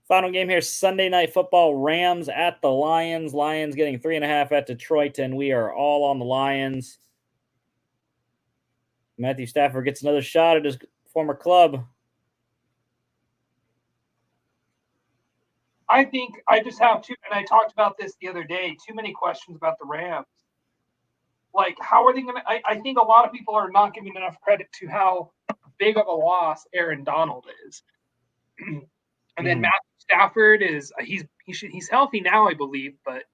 Final game here, Sunday Night Football. Rams at the Lions. Lions getting 3.5 at Detroit, and we are all on the Lions. Matthew Stafford gets another shot at his former club. I think I just have and I talked about this the other day, too many questions about the Rams. Like, how are they going to – I think a lot of people are not giving enough credit to how big of a loss Aaron Donald is. And then Matthew Stafford is he's healthy now, I believe, but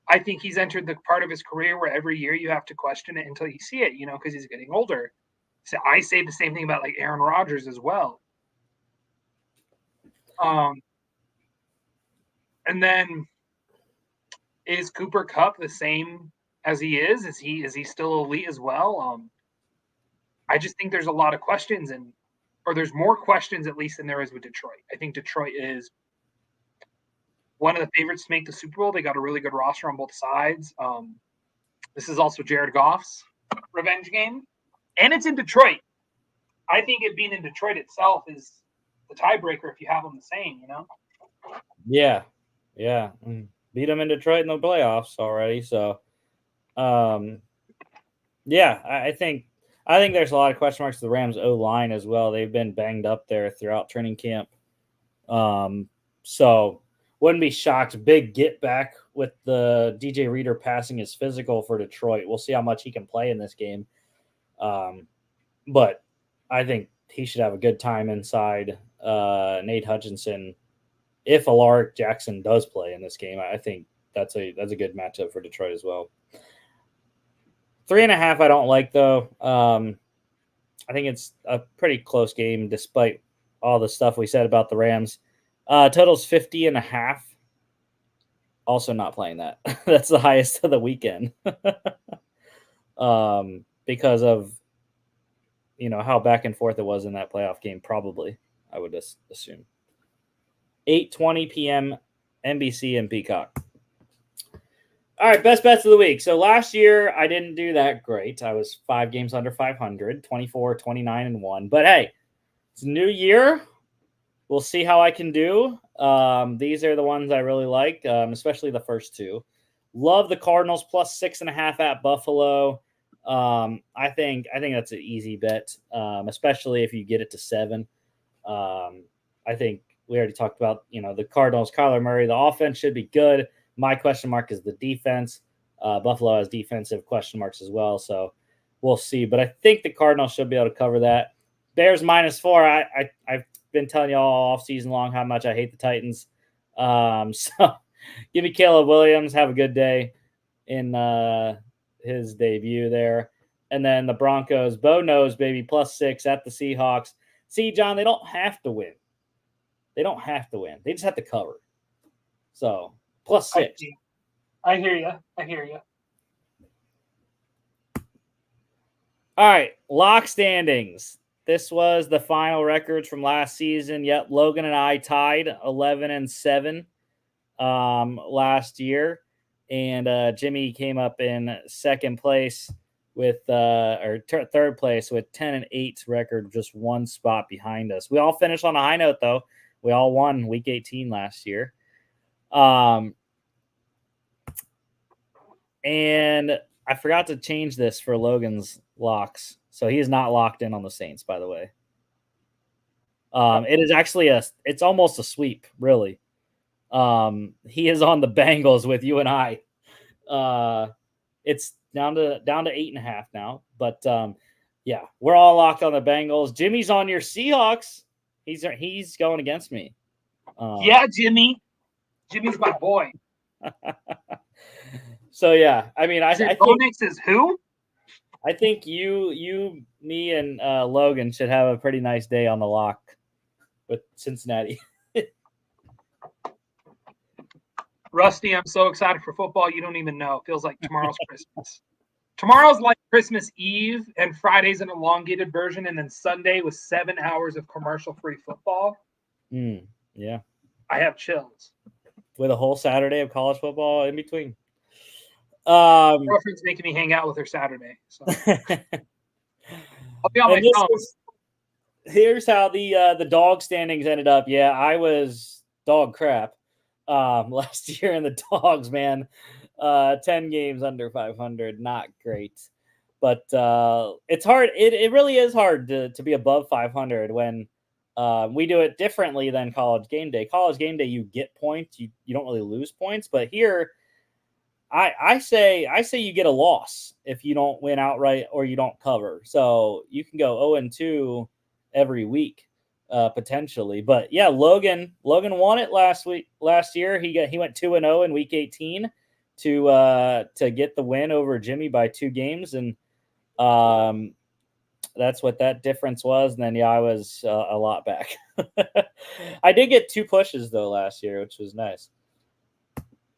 I think he's entered the part of his career where every year you have to question it until you see it, because he's getting older. So I say the same thing about like Aaron Rodgers as well. And then is Cooper Kupp the same as he is? Is he still elite as well? I just think there's a lot of questions, or there's more questions at least than there is with Detroit. I think Detroit is one of the favorites to make the Super Bowl. They got a really good roster on both sides. This is also Jared Goff's revenge game, and it's in Detroit. I think it being in Detroit itself is the tiebreaker if you have them the same, Yeah. Beat them in Detroit in the playoffs already. So, yeah, I think there's a lot of question marks to the Rams O-line as well. They've been banged up there throughout training camp. So wouldn't be shocked. Big get back with the DJ Reader passing his physical for Detroit. We'll see how much he can play in this game. But I think he should have a good time inside Nate Hutchinson. If Alaric Jackson does play in this game, I think that's a good matchup for Detroit as well. 3.5 I don't like, though. I think it's a pretty close game despite all the stuff we said about the Rams. Total's 50.5. Also not playing that. That's the highest of the weekend. Because of how back and forth it was in that playoff game, probably, I would just assume. 8:20 p.m. NBC and Peacock. All right, best bets of the week. So last year, I didn't do that great. I was 5 games under 500, 24, 29, and 1. But hey, it's a new year. We'll see how I can do. These are the ones I really like, especially the first 2. Love the Cardinals plus 6.5 at Buffalo. I think that's an easy bet, especially if you get it to 7. I think we already talked about, the Cardinals, Kyler Murray. The offense should be good. My question mark is the defense. Buffalo has defensive question marks as well, so we'll see. But I think the Cardinals should be able to cover that. Bears -4. I've been telling you all off season long how much I hate the Titans. So give me Caleb Williams. Have a good day in his debut there. And then the Broncos, Bo knows, baby, +6 at the Seahawks. See, John, they don't have to win. They don't have to win. They just have to cover. So +6. I hear you. All right, lock standings. This was the final records from last season. Yep, Logan and I tied 11-7 last year, and Jimmy came up in second place with third place with 10-8 record, just one spot behind us. We all finished on a high note though. We all won week 18 last year. And I forgot to change this for Logan's locks. So he is not locked in on the Saints, by the way. It is actually it's almost a sweep, really. He is on the Bengals with you and I. It's down to 8.5 now, but yeah, we're all locked on the Bengals. Jimmy's on your Seahawks. He's going against me. Yeah, Jimmy's my boy. So yeah, I mean, I think is who? I think you, me, and Logan should have a pretty nice day on the lock with Cincinnati. Rusty, I'm so excited for football. You don't even know. It feels like tomorrow's Christmas. Tomorrow's like Christmas Eve, and Friday's an elongated version, and then Sunday was 7 hours of commercial-free football. Yeah. I have chills. With a whole Saturday of college football in between. Girlfriend's making me hang out with her Saturday. So. I'll be on my phone. Here's how the dog standings ended up. Yeah, I was dog crap last year in the dogs, man. 10 games under 500, not great. But it's hard. It really is hard to be above 500 when we do it differently than college game day. College game day, you get points. You don't really lose points. But here, I say you get a loss if you don't win outright or you don't cover. So you can go 0-2 every week potentially. But yeah, Logan won it last year. He went 2-0 in week 18 to get the win over Jimmy by 2 games, and that's what that difference was. And then yeah, I was a lot back. I did get 2 pushes though last year, which was nice.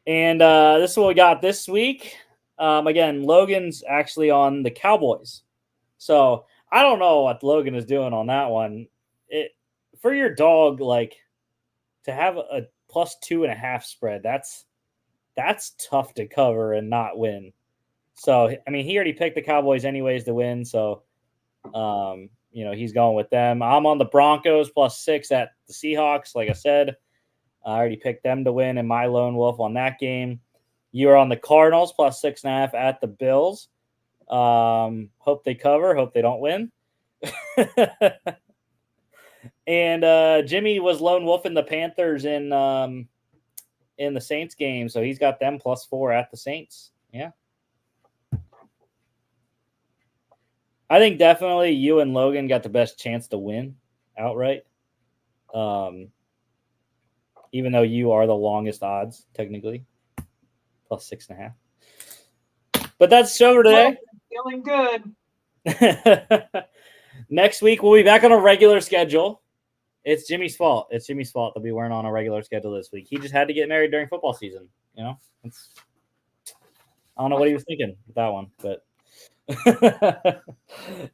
And this is what we got this week. Again, Logan's actually on the Cowboys. So I don't know what Logan is doing on that one. For your dog, like, to have a +2.5 spread, that's tough to cover and not win. So, I mean, he already picked the Cowboys anyways to win. So, he's going with them. I'm on the Broncos +6 at the Seahawks. Like I said, I already picked them to win in my lone wolf on that game. You are on the Cardinals +6.5 at the Bills. Hope they cover. Hope they don't win. And Jimmy was lone wolf in the Panthers in the Saints game, so he's got them +4 at the Saints. Yeah. I think definitely you and Logan got the best chance to win outright. Even though you are the longest odds, technically, +6.5. But that's the show for today. Feeling good. Next week, we'll be back on a regular schedule. It's Jimmy's fault. It's Jimmy's fault that we weren't on a regular schedule this week. He just had to get married during football season. I don't know what he was thinking with that one, but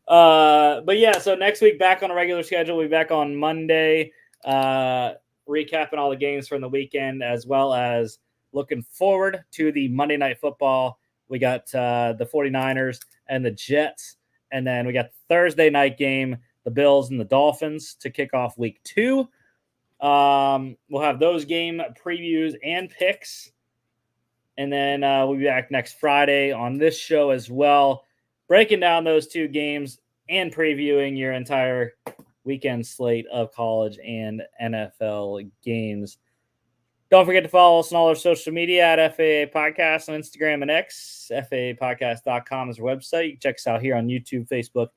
but yeah, so next week back on a regular schedule. We'll be back on Monday, recapping all the games from the weekend, as well as looking forward to the Monday Night Football. We got the 49ers and the Jets, and then we got the Thursday night game, the Bills and the Dolphins, to kick off week 2. We'll have those game previews and picks, and then we'll be back next Friday on this show as well, breaking down those 2 games and previewing your entire weekend slate of college and NFL games. Don't forget to follow us on all our social media at FAA Podcast on Instagram and X. FAApodcast.com is our website. You can check us out here on YouTube, Facebook,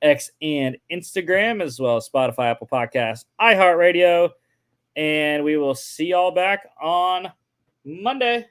X, and Instagram, as well as Spotify, Apple Podcasts, iHeartRadio. And we will see y'all back on Monday.